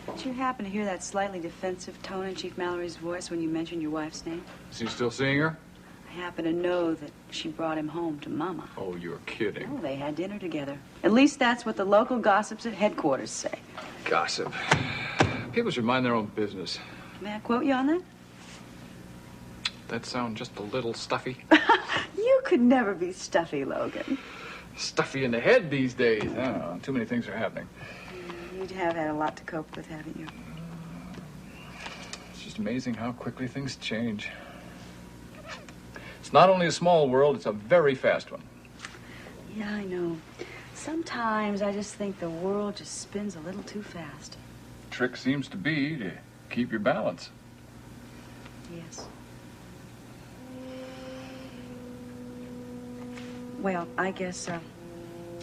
Did you happen to hear that slightly defensive tone in Chief Mallory's voice when you mentioned your wife's name? Is he still seeing her? I happen to know that she brought him home to Mama. Oh, you're kidding. Oh, they had dinner together. At least that's what the local gossips at headquarters say. Gossip. People should mind their own business. May I quote you on that? That sound just a little stuffy? You could never be stuffy, Logan. Stuffy in the head these days. I don't know. Too many things are happening. You have had a lot to cope with, haven't you? It's just amazing how quickly things change. It's not only a small world, it's a very fast one. Yeah, I know. Sometimes I just think the world just spins a little too fast. Trick seems to be to keep your balance. Yes. Well, I guess I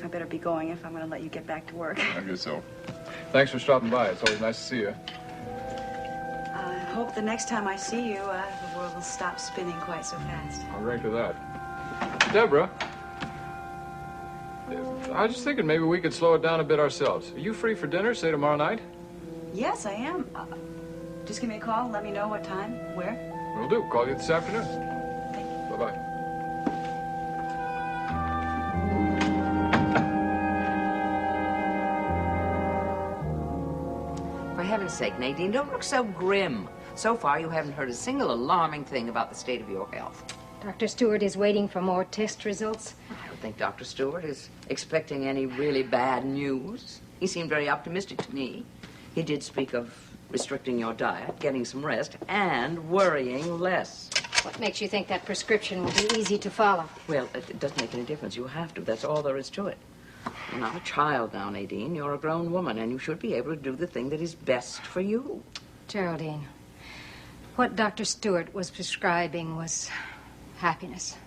better be going if I'm going to let you get back to work. I guess so. Thanks for stopping by. It's always nice to see you. I hope the next time I see you, the world will stop spinning quite so fast. I'll agree to that. Deborah, I was just thinking maybe we could slow it down a bit ourselves. Are you free for dinner, say tomorrow night? Yes, I am. Just give me a call and let me know what time, where. Will do. Call you this afternoon. Thank you. Bye-bye. For heaven's sake, Nadine, don't look so grim. So far, you haven't heard a single alarming thing about the state of your health. Dr. Stewart is waiting for more test results. I don't think Dr. Stewart is expecting any really bad news. He seemed very optimistic to me. He did speak of restricting your diet, getting some rest, and worrying less. What makes you think that prescription will be easy to follow? Well, it doesn't make any difference. You have to. That's all there is to it. You're not a child now, Nadine. You're a grown woman, and you should be able to do the thing that is best for you. Geraldine, what Dr. Stewart was prescribing was happiness.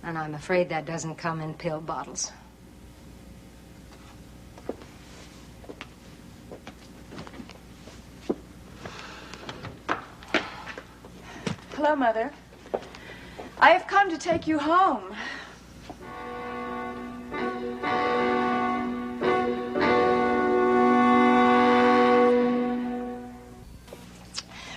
And I'm afraid that doesn't come in pill bottles. Hello, Mother. I have come to take you home.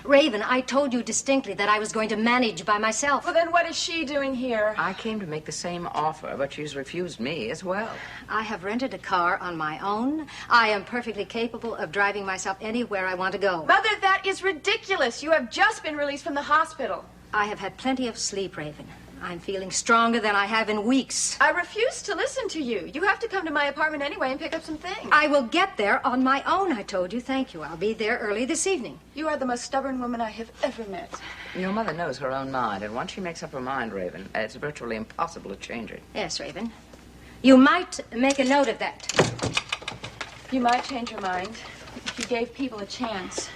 Raven, I told you distinctly that I was going to manage by myself. Well, then what is she doing here? I came to make the same offer, but she's refused me as well. I have rented a car on my own. I am perfectly capable of driving myself anywhere I want to go. Mother, that is ridiculous. You have just been released from the hospital. I have had plenty of sleep, Raven. I'm feeling stronger than I have in weeks. I refuse to listen to you. You have to come to my apartment anyway and pick up some things. I will get there on my own, I told you. Thank you. I'll be there early this evening. You are the most stubborn woman I have ever met. Your mother knows her own mind, and once she makes up her mind, Raven, it's virtually impossible to change it. Yes, Raven. You might make a note of that. You might change your mind if you gave people a chance.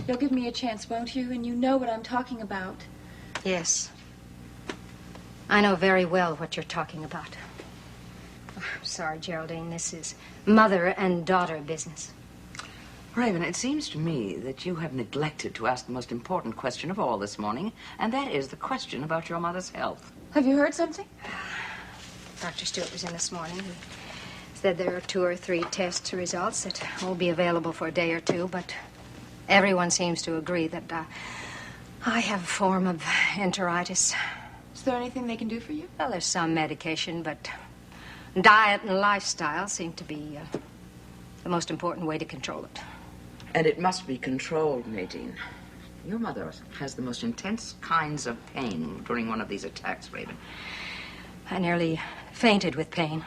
You'll give me a chance, won't you? And you know what I'm talking about. Yes. I know very well what you're talking about. Oh, sorry, Geraldine. This is mother and daughter business. Raven, it seems to me that you have neglected to ask the most important question of all this morning, and that is the question about your mother's health. Have you heard something? Dr. Stewart was in this morning. He said there are 2 or 3 test results that won't be available for a day or two, but everyone seems to agree that I have a form of enteritis. Is there anything they can do for you? Well, there's some medication, but diet and lifestyle seem to be the most important way to control it. And it must be controlled, Nadine. Your mother has the most intense kinds of pain during one of these attacks, Raven. I nearly fainted with pain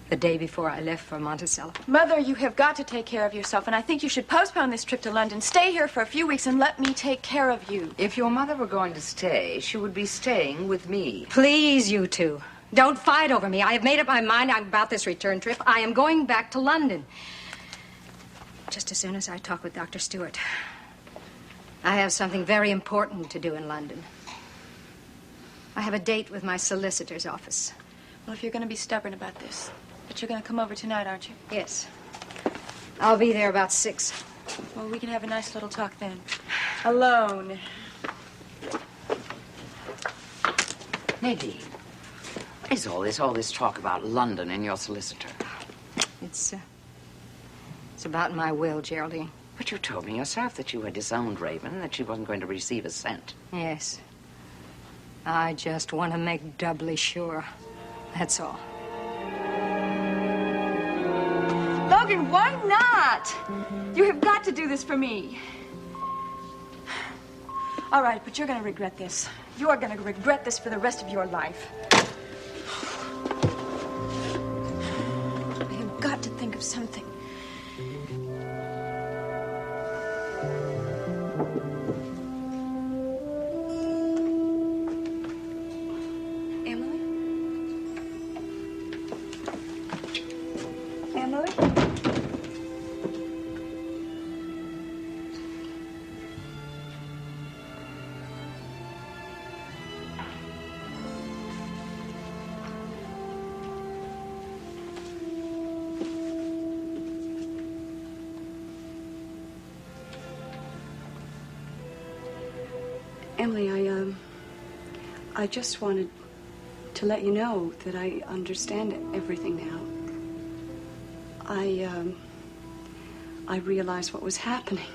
the day before I left for Monticello. Mother, you have got to take care of yourself, and I think you should postpone this trip to London. Stay here for a few weeks and let me take care of you. If your mother were going to stay, she would be staying with me. Please, you two. Don't fight over me. I have made up my mind about this return trip. I am going back to London. Just as soon as I talk with Dr. Stewart. I have something very important to do in London. I have a date with my solicitor's office. Well, if you're going to be stubborn about this, but you're going to come over tonight, aren't you? Yes. I'll be there about 6. Well, we can have a nice little talk then. Alone. Nadine, what is all this talk about London and your solicitor? It's about my will, Geraldine. But you told me yourself that you had disowned Raven, that she wasn't going to receive a cent. Yes. I just want to make doubly sure. That's all. Logan, why not? You have got to do this for me. All right, but you're going to regret this. You're going to regret this for the rest of your life. I have got to think of something. Emily, I just wanted to let you know that I understand everything now. I realized what was happening.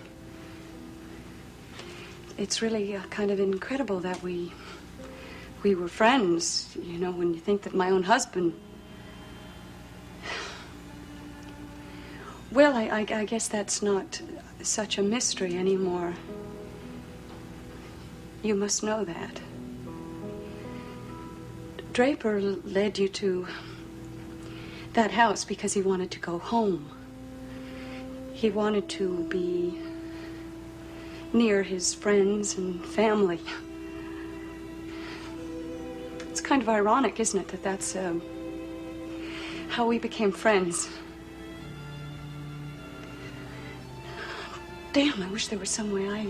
It's really kind of incredible that we were friends, you know, when you think that my own husband... Well, I guess that's not... such a mystery anymore. You must know that. Draper led you to that house because he wanted to go home. He wanted to be near his friends and family. It's kind of ironic, isn't it, that that's how we became friends. Damn, I wish there was some way I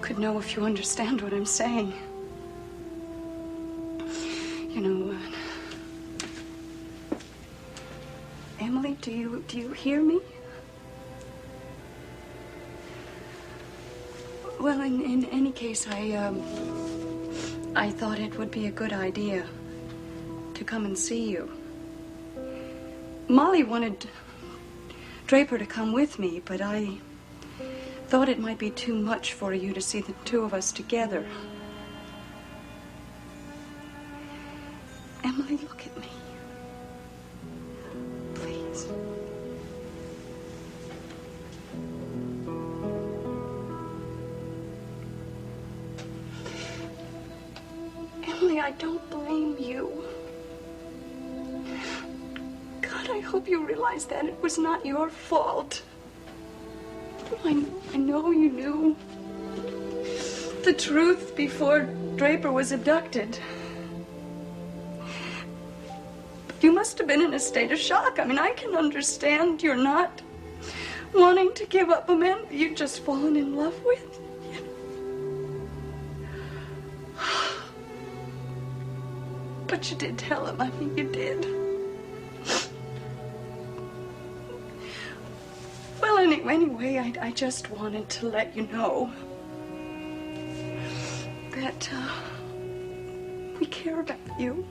could know if you understand what I'm saying. You know, Emily, do you hear me? Well, in any case, I thought it would be a good idea to come and see you. Molly wanted Draper to come with me, but I thought it might be too much for you to see the two of us together. Emily, look at me. Please. Emily, I don't blame you. God, I hope you realize that it was not your fault. I know you knew the truth before Draper was abducted. You must have been in a state of shock. I mean, I can understand you're not wanting to give up a man you've just fallen in love with. But you did tell him. I mean, you did. Well, anyway, I just wanted to let you know that we care about you.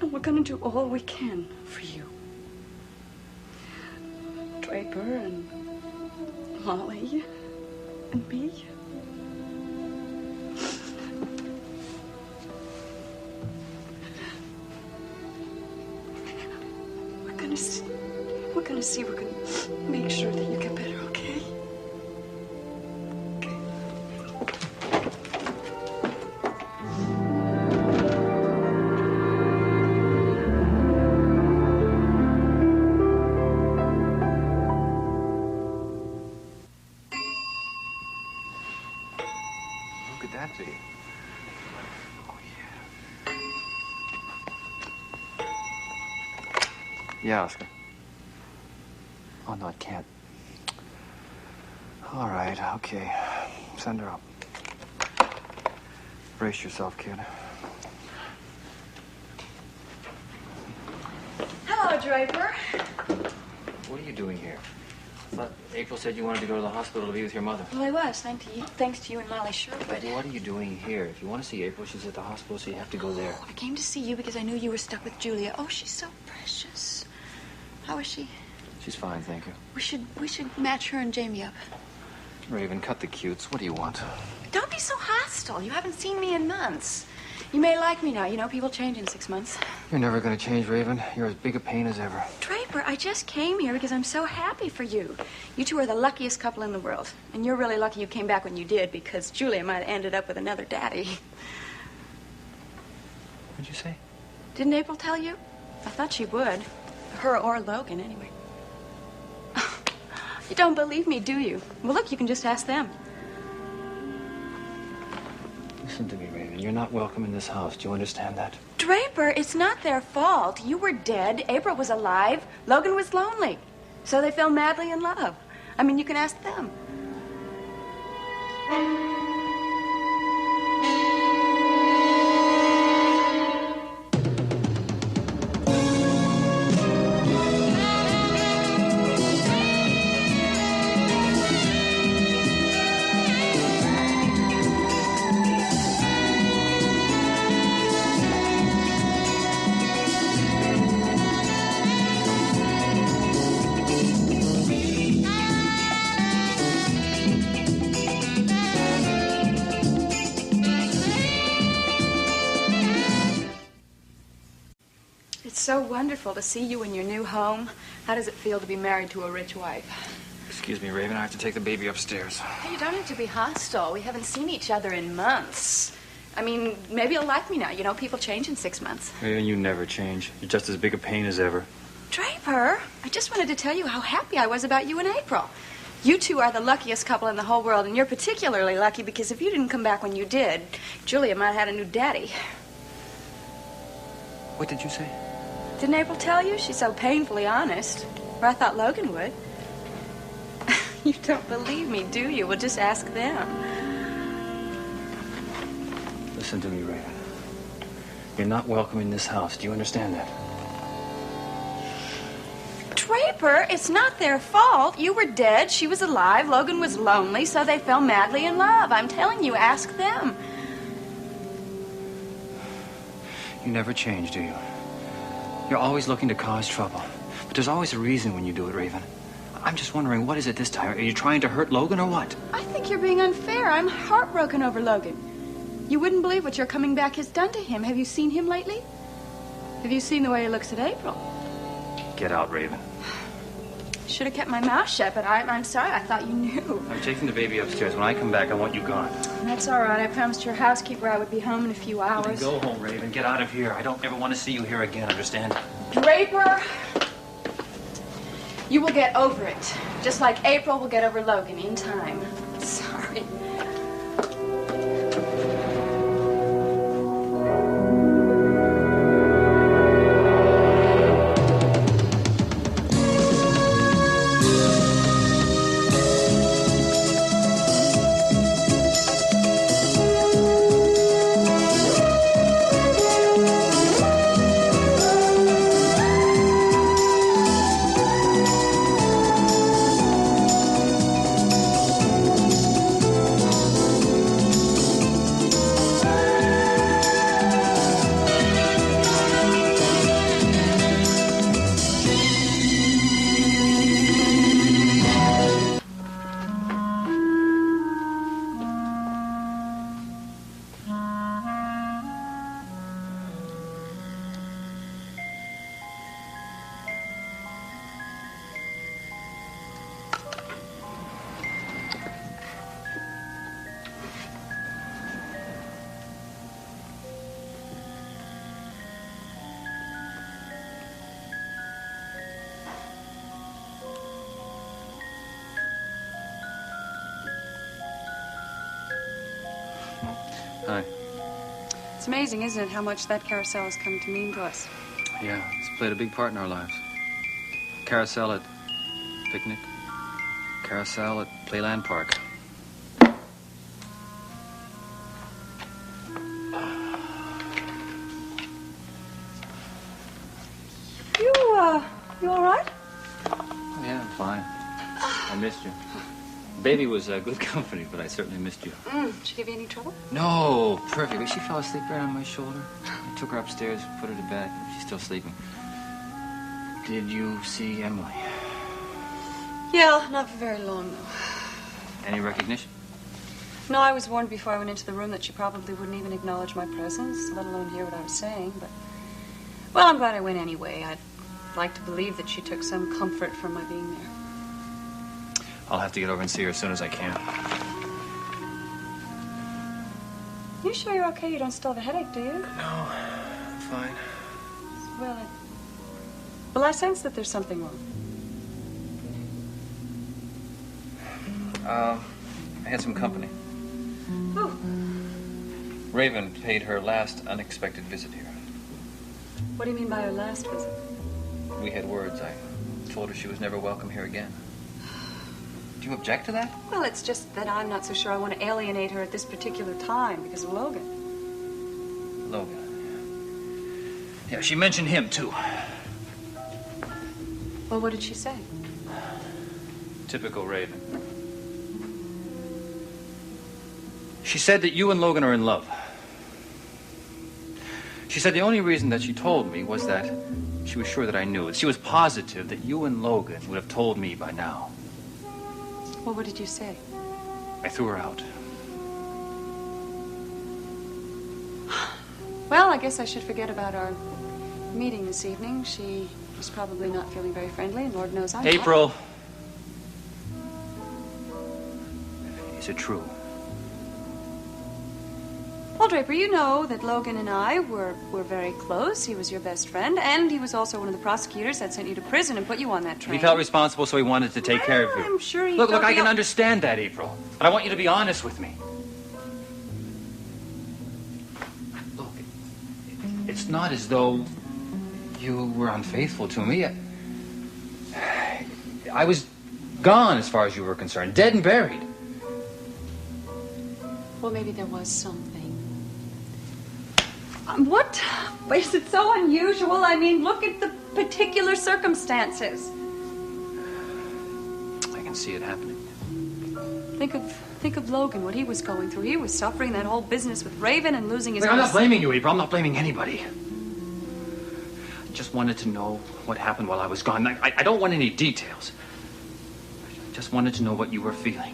And we're going to do all we can for you. Draper and Molly and me. We're going to make sure that you get better, okay? Who could that be? Oh, yeah. Yeah, Oscar. Oh, no, it can't. All right, okay. Send her up. Brace yourself, kid. Hello, Draper. What are you doing here? I thought April said you wanted to go to the hospital to be with your mother. Well, I was, thanks to you and Molly Sherwood. But what are you doing here? If you want to see April, she's at the hospital, so you have to go there. I came to see you because I knew you were stuck with Julia. Oh, she's so precious. How is she? She's fine, thank you. We should match her and Jamie up. Raven, cut the cutes. What do you want? Don't be so hostile. You haven't seen me in months. You may like me now. You know, people change in 6 months. You're never going to change, Raven. You're as big a pain as ever. Draper, I just came here because I'm so happy for you. You two are the luckiest couple in the world. And you're really lucky you came back when you did, because Julia might have ended up with another daddy. What'd you say? Didn't April tell you? I thought she would. Her or Logan, anyway. You don't believe me, do you? Well, look, you can just ask them. Listen to me, Raven. You're not welcome in this house. Do you understand that? Draper, it's not their fault. You were dead. April was alive. Logan was lonely. So they fell madly in love. I mean, you can ask them. So wonderful to see you in your new home. How does it feel to be married to a rich wife? Excuse me, Raven. I have to take the baby upstairs. Hey, you don't have to be hostile. We haven't seen each other in months. I mean, maybe you'll like me now. You know, people change in 6 months. Raven, you never change. You're just as big a pain as ever. Draper, I just wanted to tell you how happy I was about you in April. You two are the luckiest couple in the whole world, and you're particularly lucky because if you didn't come back when you did, Julia might have had a new daddy. What did you say? Didn't April tell you? She's so painfully honest. Or I thought Logan would. You don't believe me, do you? Well, just ask them. Listen to me, Raven. You're not welcome in this house. Do you understand that? Draper, it's not their fault. You were dead, she was alive, Logan was lonely, so they fell madly in love. I'm telling you, ask them. You never change, do you? You're always looking to cause trouble. But there's always a reason when you do it, Raven. I'm just wondering, what is it this time? Are you trying to hurt Logan or what? I think you're being unfair. I'm heartbroken over Logan. You wouldn't believe what your coming back has done to him. Have you seen him lately? Have you seen the way he looks at April? Get out, Raven. Should have kept my mouth shut, but I'm sorry. I thought you knew. I'm taking the baby upstairs. When I come back, I want you gone. That's all right. I promised your housekeeper I would be home in a few hours. Go home, Raven. Get out of here. I don't ever want to see you here again, understand? Draper, you will get over it. Just like April will get over Logan in time. Sorry. Hi. It's amazing, isn't it, how much that carousel has come to mean to us? Yeah, it's played a big part in our lives. Carousel at picnic. Carousel at Playland Park. You all right? Oh, yeah, I'm fine. I missed you. Baby was good company, but I certainly missed you. Did she give you any trouble? No, perfect. She fell asleep right on my shoulder. I took her upstairs, put her to bed. She's still sleeping. Did you see Emily? Yeah, not for very long, though. Any recognition? No, I was warned before I went into the room that she probably wouldn't even acknowledge my presence, let alone hear what I was saying, but... Well, I'm glad I went anyway. I'd like to believe that she took some comfort from my being there. I'll have to get over and see her as soon as I can. You sure you're okay? You don't still have a headache, do you? No, I'm fine. Well, I sense that there's something wrong. I had some company. Who? Raven paid her last unexpected visit here. What do you mean by her last visit? We had words. I told her she was never welcome here again. Do you object to that? Well, it's just that I'm not so sure I want to alienate her at this particular time because of Logan. Logan. Yeah, she mentioned him, too. Well, what did she say? Typical Raven. She said that you and Logan are in love. She said the only reason that she told me was that she was sure that I knew it. She was positive that you and Logan would have told me by now. Well, what did you say? I threw her out. Well, I guess I should forget about our meeting this evening. She was probably not feeling very friendly, and Lord knows I'm not. April. Is it true? Well, Draper, you know that Logan and I were very close. He was your best friend, and he was also one of the prosecutors that sent you to prison and put you on that train. He felt responsible, so he wanted to take care of you. I'm sure he Look, felt I the can op- understand that, April. But I want you to be honest with me. Look, it's not as though you were unfaithful to me. I was gone as far as you were concerned, dead and buried. Well, maybe there was something. What? Is it so unusual? I mean, look at the particular circumstances. I can see it happening. Think of Logan, what he was going through. He was suffering that whole business with Raven and losing his... Look, I'm not blaming you, April. I'm not blaming anybody. I just wanted to know what happened while I was gone. I don't want any details. I just wanted to know what you were feeling,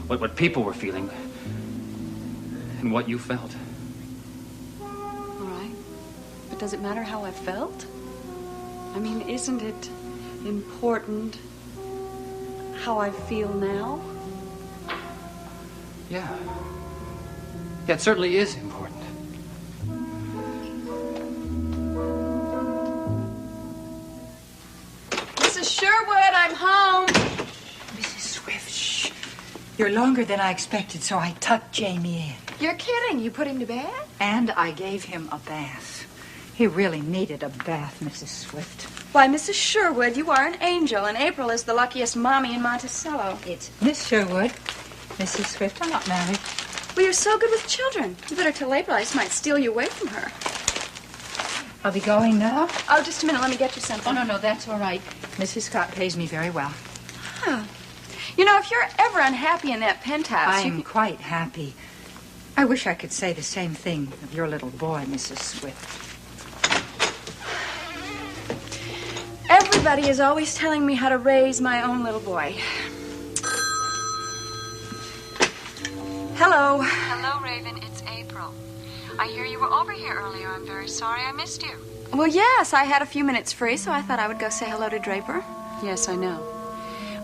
what people were feeling, and what you felt. All right. But does it matter how I felt? I mean, isn't it important how I feel now? Yeah. Yeah, it certainly is important. Mrs. Sherwood, I'm home. Mrs. Swift, shh. You're longer than I expected, so I tucked Jamie in. You're kidding. You put him to bed? And I gave him a bath. He really needed a bath, Mrs. Swift. Why, Mrs. Sherwood, you are an angel, and April is the luckiest mommy in Monticello. It's Miss Sherwood. Mrs. Swift, I'm not married. Well, you're so good with children. You better tell April I just might steal you away from her. I'll be going now. Oh, just a minute. Let me get you something. Oh, no, that's all right. Mrs. Scott pays me very well. Huh. You know, if you're ever unhappy in that penthouse, I'm quite happy. I wish I could say the same thing of your little boy, Mrs. Swift. Everybody is always telling me how to raise my own little boy. Hello. Hello, Raven. It's April. I hear you were over here earlier. I'm very sorry I missed you. Well, yes, I had a few minutes free, so I thought I would go say hello to Draper. Yes, I know.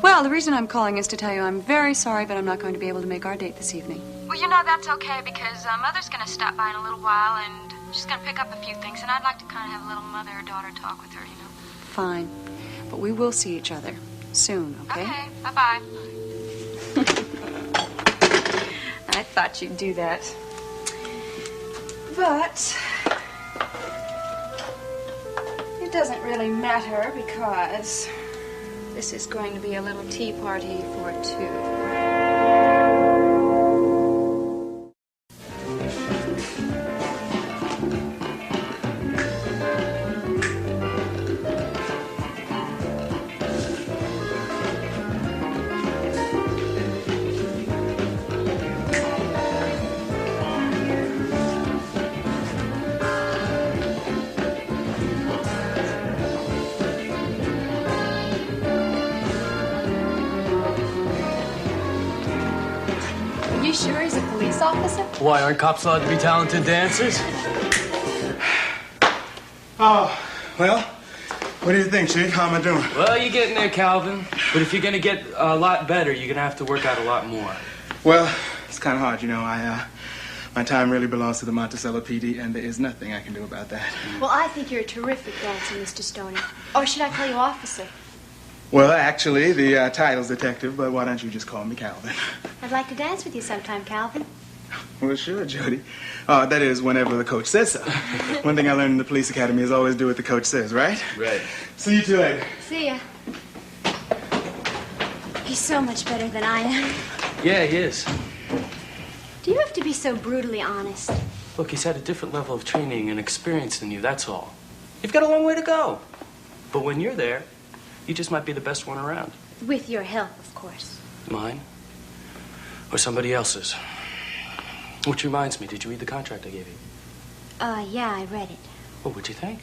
Well, the reason I'm calling is to tell you I'm very sorry, but I'm not going to be able to make our date this evening. Well, you know, that's okay, because Mother's going to stop by in a little while, and she's going to pick up a few things, and I'd like to kind of have a little mother-daughter talk with her, you know. Fine. But we will see each other soon, okay? Okay, bye-bye. I thought you'd do that. But it doesn't really matter because this is going to be a little tea party for two. You sure he's a police officer? Why, aren't cops allowed to be talented dancers? Oh, well, what do you think, Chief? How am I doing? Well, you're getting there, Calvin. But if you're gonna get a lot better, you're gonna have to work out a lot more. Well, it's kind of hard, you know. My time really belongs to the Monticello PD, and there is nothing I can do about that. Well, I think you're a terrific dancer, Mr. Stoney. Or should I call you officer? Well, actually, the title's detective, but why don't you just call me Calvin? I'd like to dance with you sometime, Calvin. Well, sure, Jody. That is, whenever the coach says so. One thing I learned in the police academy is always do what the coach says, right? Right. See you two later. See ya. He's so much better than I am. Yeah, he is. Do you have to be so brutally honest? Look, he's had a different level of training and experience than you, that's all. You've got a long way to go. But when you're there, you just might be the best one around. With your help, of course. Mine? Or somebody else's? Which reminds me, did you read the contract I gave you? Yeah, I read it. Well, what'd you think?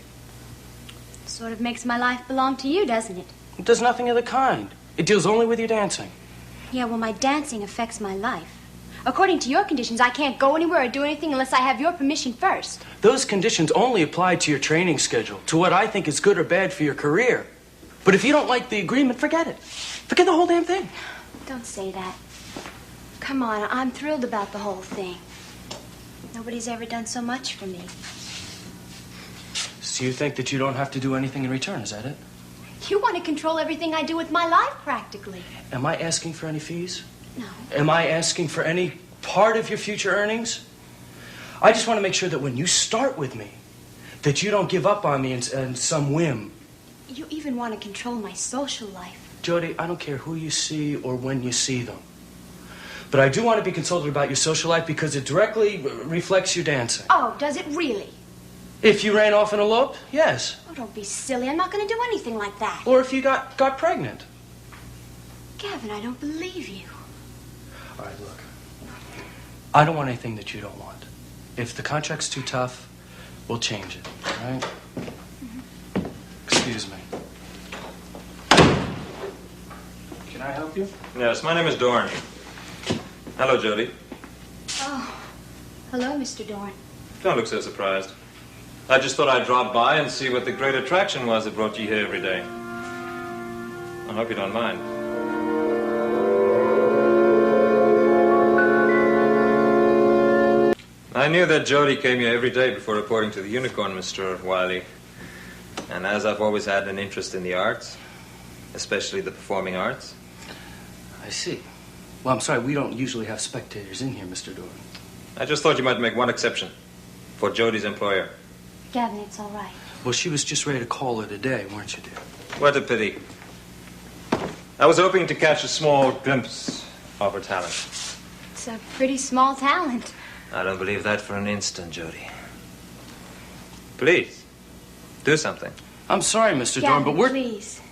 Sort of makes my life belong to you, doesn't it? It does nothing of the kind. It deals only with your dancing. Yeah, well, my dancing affects my life. According to your conditions, I can't go anywhere or do anything unless I have your permission first. Those conditions only apply to your training schedule, to what I think is good or bad for your career. But if you don't like the agreement, forget it. Forget the whole damn thing. Don't say that. Come on, I'm thrilled about the whole thing. Nobody's ever done so much for me. So you think that you don't have to do anything in return, is that it? You want to control everything I do with my life, practically. Am I asking for any fees? No. Am I asking for any part of your future earnings? I just want to make sure that when you start with me, that you don't give up on me in some whim. You even want to control my social life. Jody, I don't care who you see or when you see them. But I do want to be consulted about your social life because it directly reflects your dancing. Oh, does it really? If you ran off and eloped, yes. Oh, don't be silly. I'm not going to do anything like that. Or if you got pregnant. Gavin, I don't believe you. All right, look. I don't want anything that you don't want. If the contract's too tough, we'll change it, all right? Excuse me. Can I help you? Yes, my name is Dorn. Hello, Jody. Oh, hello, Mr. Dorn. Don't look so surprised. I just thought I'd drop by and see what the great attraction was that brought you here every day. I hope you don't mind. I knew that Jody came here every day before reporting to the Unicorn, Mr. Wiley. And as I've always had an interest in the arts, especially the performing arts. I see. Well, I'm sorry, we don't usually have spectators in here, Mr. Dorn. I just thought you might make one exception for Jody's employer. Gavin, it's all right. Well, she was just ready to call it a day, weren't you, dear? What a pity. I was hoping to catch a small glimpse of her talent. It's a pretty small talent. I don't believe that for an instant, Jody. Please, do something. I'm sorry, Mr. Gavin, Dorn, but we're... please.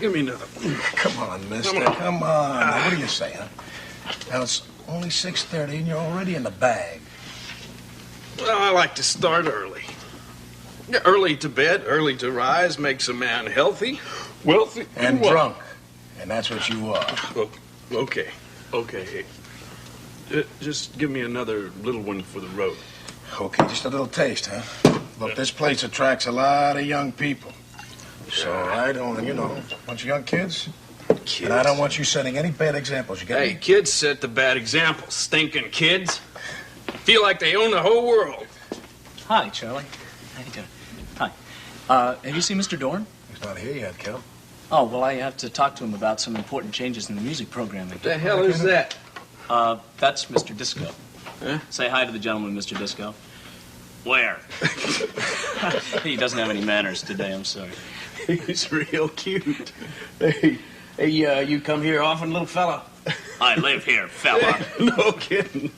Give me another. Come on, mister. Come on. Now, what do you say, huh? Now, it's only 6:30 and you're already in the bag. Well, I like to start early. Early to bed, early to rise makes a man healthy, wealthy, And drunk. And that's what you are. Oh, okay. Okay. Just give me another little one for the road. Okay, just a little taste, huh? Look, this place attracts a lot of young people. So I don't, a bunch of young kids. And I don't want you setting any bad examples, you get Hey, me? kids set the bad examples. Stinking kids. Feel like they own the whole world. Hi, Charlie. How you doing? Hi. Have you seen Mr. Dorn? He's not here yet, Kel. Oh, well, I have to talk to him about some important changes in the music programming. What the hell is that? That's Mr. Disco. Huh? Say hi to the gentleman, Mr. Disco. Where? He doesn't have any manners today, I'm sorry. He's real cute. Hey, you come here often, little fella? I live here, fella. No kidding.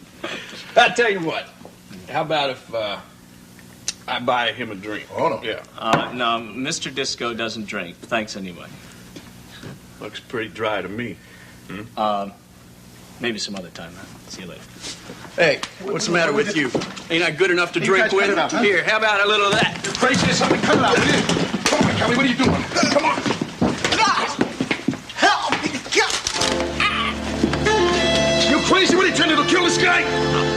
I tell you what. How about if I buy him a drink? Oh, no. Yeah. No, Mr. Disco doesn't drink. Thanks anyway. Looks pretty dry to me. Hmm? Maybe some other time, man. See you later. Hey, what's the matter with you? Ain't I good enough to You drink guys with? cut it out, huh? Here, how about a little of that? You're crazy or something? Cut it out, will you? Come on, Kelly, what are you doing? Come on. Help me! You crazy? What are you trying to do? Kill this guy?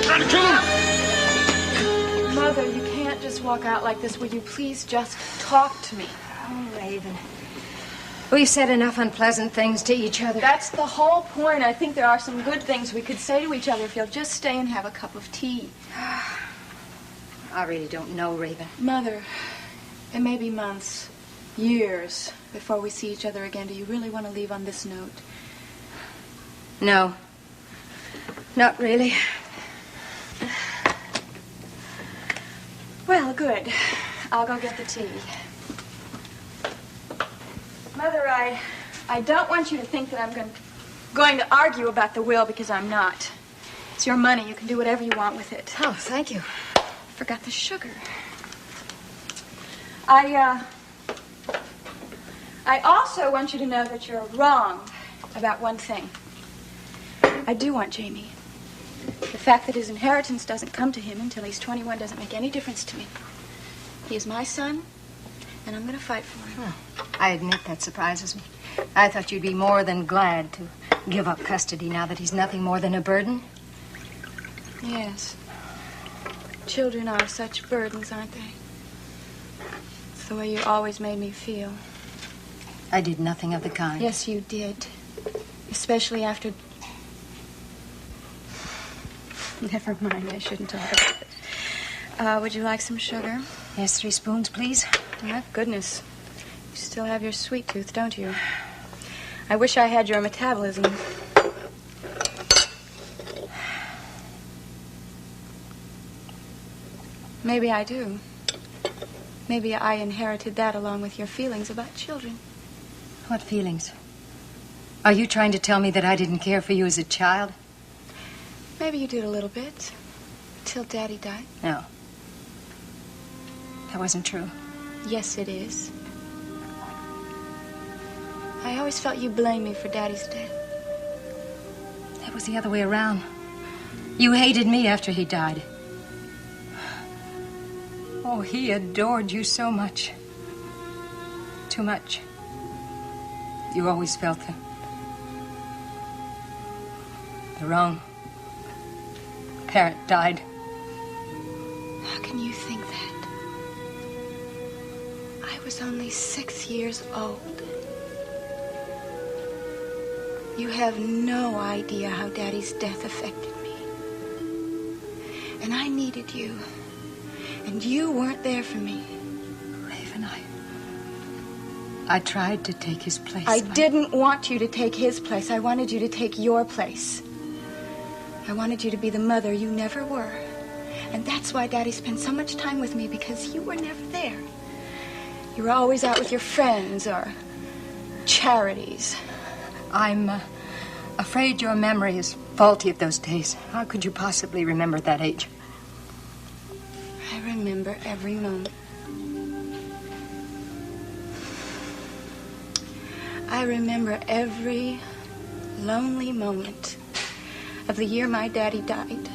Trying to kill him? Mother, you can't just walk out like this. Will you please just talk to me? Oh, Raven. We've said enough unpleasant things to each other. That's the whole point. I think there are some good things we could say to each other if you'll just stay and have a cup of tea. I really don't know, Raven. Mother, it may be months, years before we see each other again. Do you really want to leave on this note? No. Not really. Well, good. I'll go get the tea. Mother, I don't want you to think that I'm going to argue about the will, because I'm not. It's your money. You can do whatever you want with it. Oh, thank you. Forgot the sugar. I also want you to know that you're wrong about one thing. I do want Jamie. The fact that his inheritance doesn't come to him until he's 21 doesn't make any difference to me. He is my son, and I'm going to fight for him. I admit that surprises me. I thought you'd be more than glad to give up custody now that he's nothing more than a burden. Yes. Children are such burdens, aren't they? It's the way you always made me feel. I did nothing of the kind. Yes, you did. Especially after... Never mind, I shouldn't talk about it. Would you like some sugar? Yes, 3 spoons, please. My goodness. You still have your sweet tooth, don't you? I wish I had your metabolism. Maybe I do. Maybe I inherited that along with your feelings about children. What feelings? Are you trying to tell me that I didn't care for you as a child? Maybe you did a little bit. Till Daddy died. No. That wasn't true. Yes, it is. I always felt you blamed me for Daddy's death. That was the other way around. You hated me after he died. Oh, he adored you so much. Too much. You always felt the wrong parent died. How can you think that? I was only 6 years old. You have no idea how Daddy's death affected me. And I needed you. And you weren't there for me. Raven, I tried to take his place. I didn't want you to take his place. I wanted you to take your place. I wanted you to be the mother you never were. And that's why Daddy spent so much time with me, because you were never there. You were always out with your friends or charities. I'm afraid your memory is faulty of those days. How could you possibly remember that age? I remember every moment. I remember every lonely moment of the year my daddy died.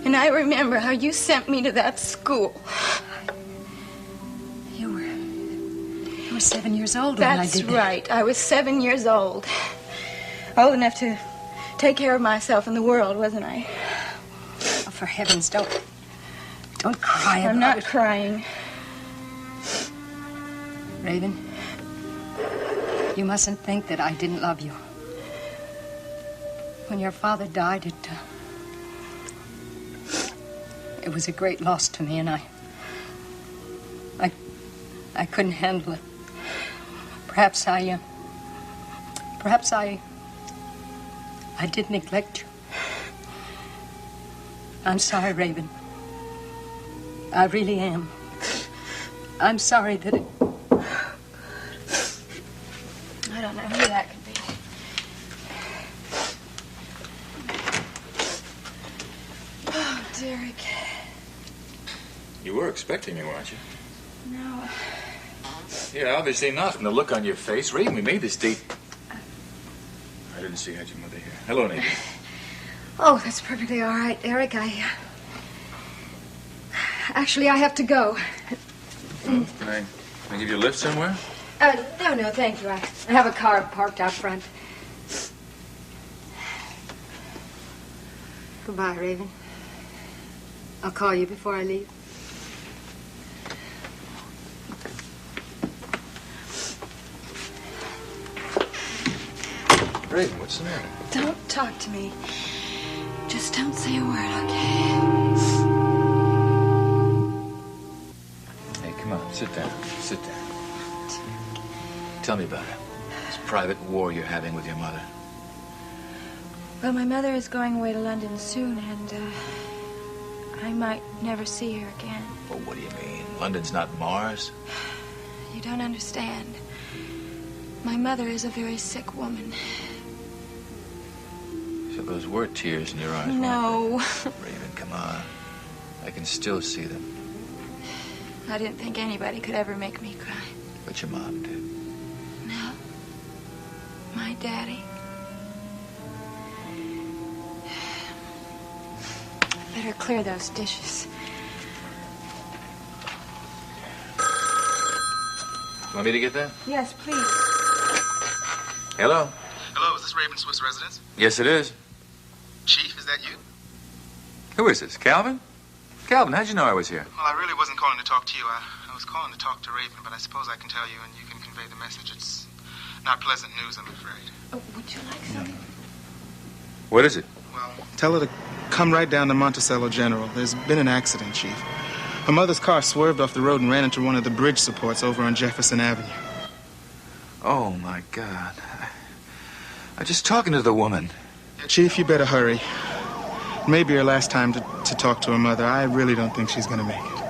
And I remember how you sent me to that school. You were 7 years old when I did that. That's right. I was 7 years old. Old enough to take care of myself in the world, wasn't I? Oh, for heavens, don't cry about it. I'm not crying. Raven, you mustn't think that I didn't love you. When your father died, it was a great loss to me, and I couldn't handle it. Perhaps I did neglect you. I'm sorry, Raven. I really am. I'm sorry that it... I don't know who that could be. Oh, Derek. You were expecting me, weren't you? No. Yeah, obviously not from the look on your face. Raven, we made this date. I didn't see you had your mother here. Hello, Nadine. Oh, that's perfectly all right, Eric. Actually, I have to go. Oh, can I give you a lift somewhere? No, thank you. I have a car parked out front. Goodbye, Raven. I'll call you before I leave. Raven, what's the matter? Don't talk to me. Just don't say a word, okay? Hey, come on, sit down. Sit down. Tell me about it. This private war you're having with your mother. Well, my mother is going away to London soon, and I might never see her again. Well, what do you mean? London's not Mars? You don't understand. My mother is a very sick woman. So those were tears in your eyes, No. weren't they? Raven, come on. I can still see them. I didn't think anybody could ever make me cry. But your mom did. No. My daddy. Better clear those dishes. Want me to get that? Yes, please. Hello? Hello, is this Raven Swift's residence? Yes, it is. Chief, is that you? Who is this? Calvin? Calvin, how'd you know I was here? Well, I really wasn't calling to talk to you. I was calling to talk to Raven, but I suppose I can tell you and you can convey the message. It's not pleasant news, I'm afraid. Oh, would you like some? What is it? Well, tell her to come right down to Monticello General. There's been an accident, Chief. Her mother's car swerved off the road and ran into one of the bridge supports over on Jefferson Avenue. Oh, my God. I'm just talking to the woman. Chief, you better hurry. Maybe her last time to talk to her mother. I really don't think she's gonna make it.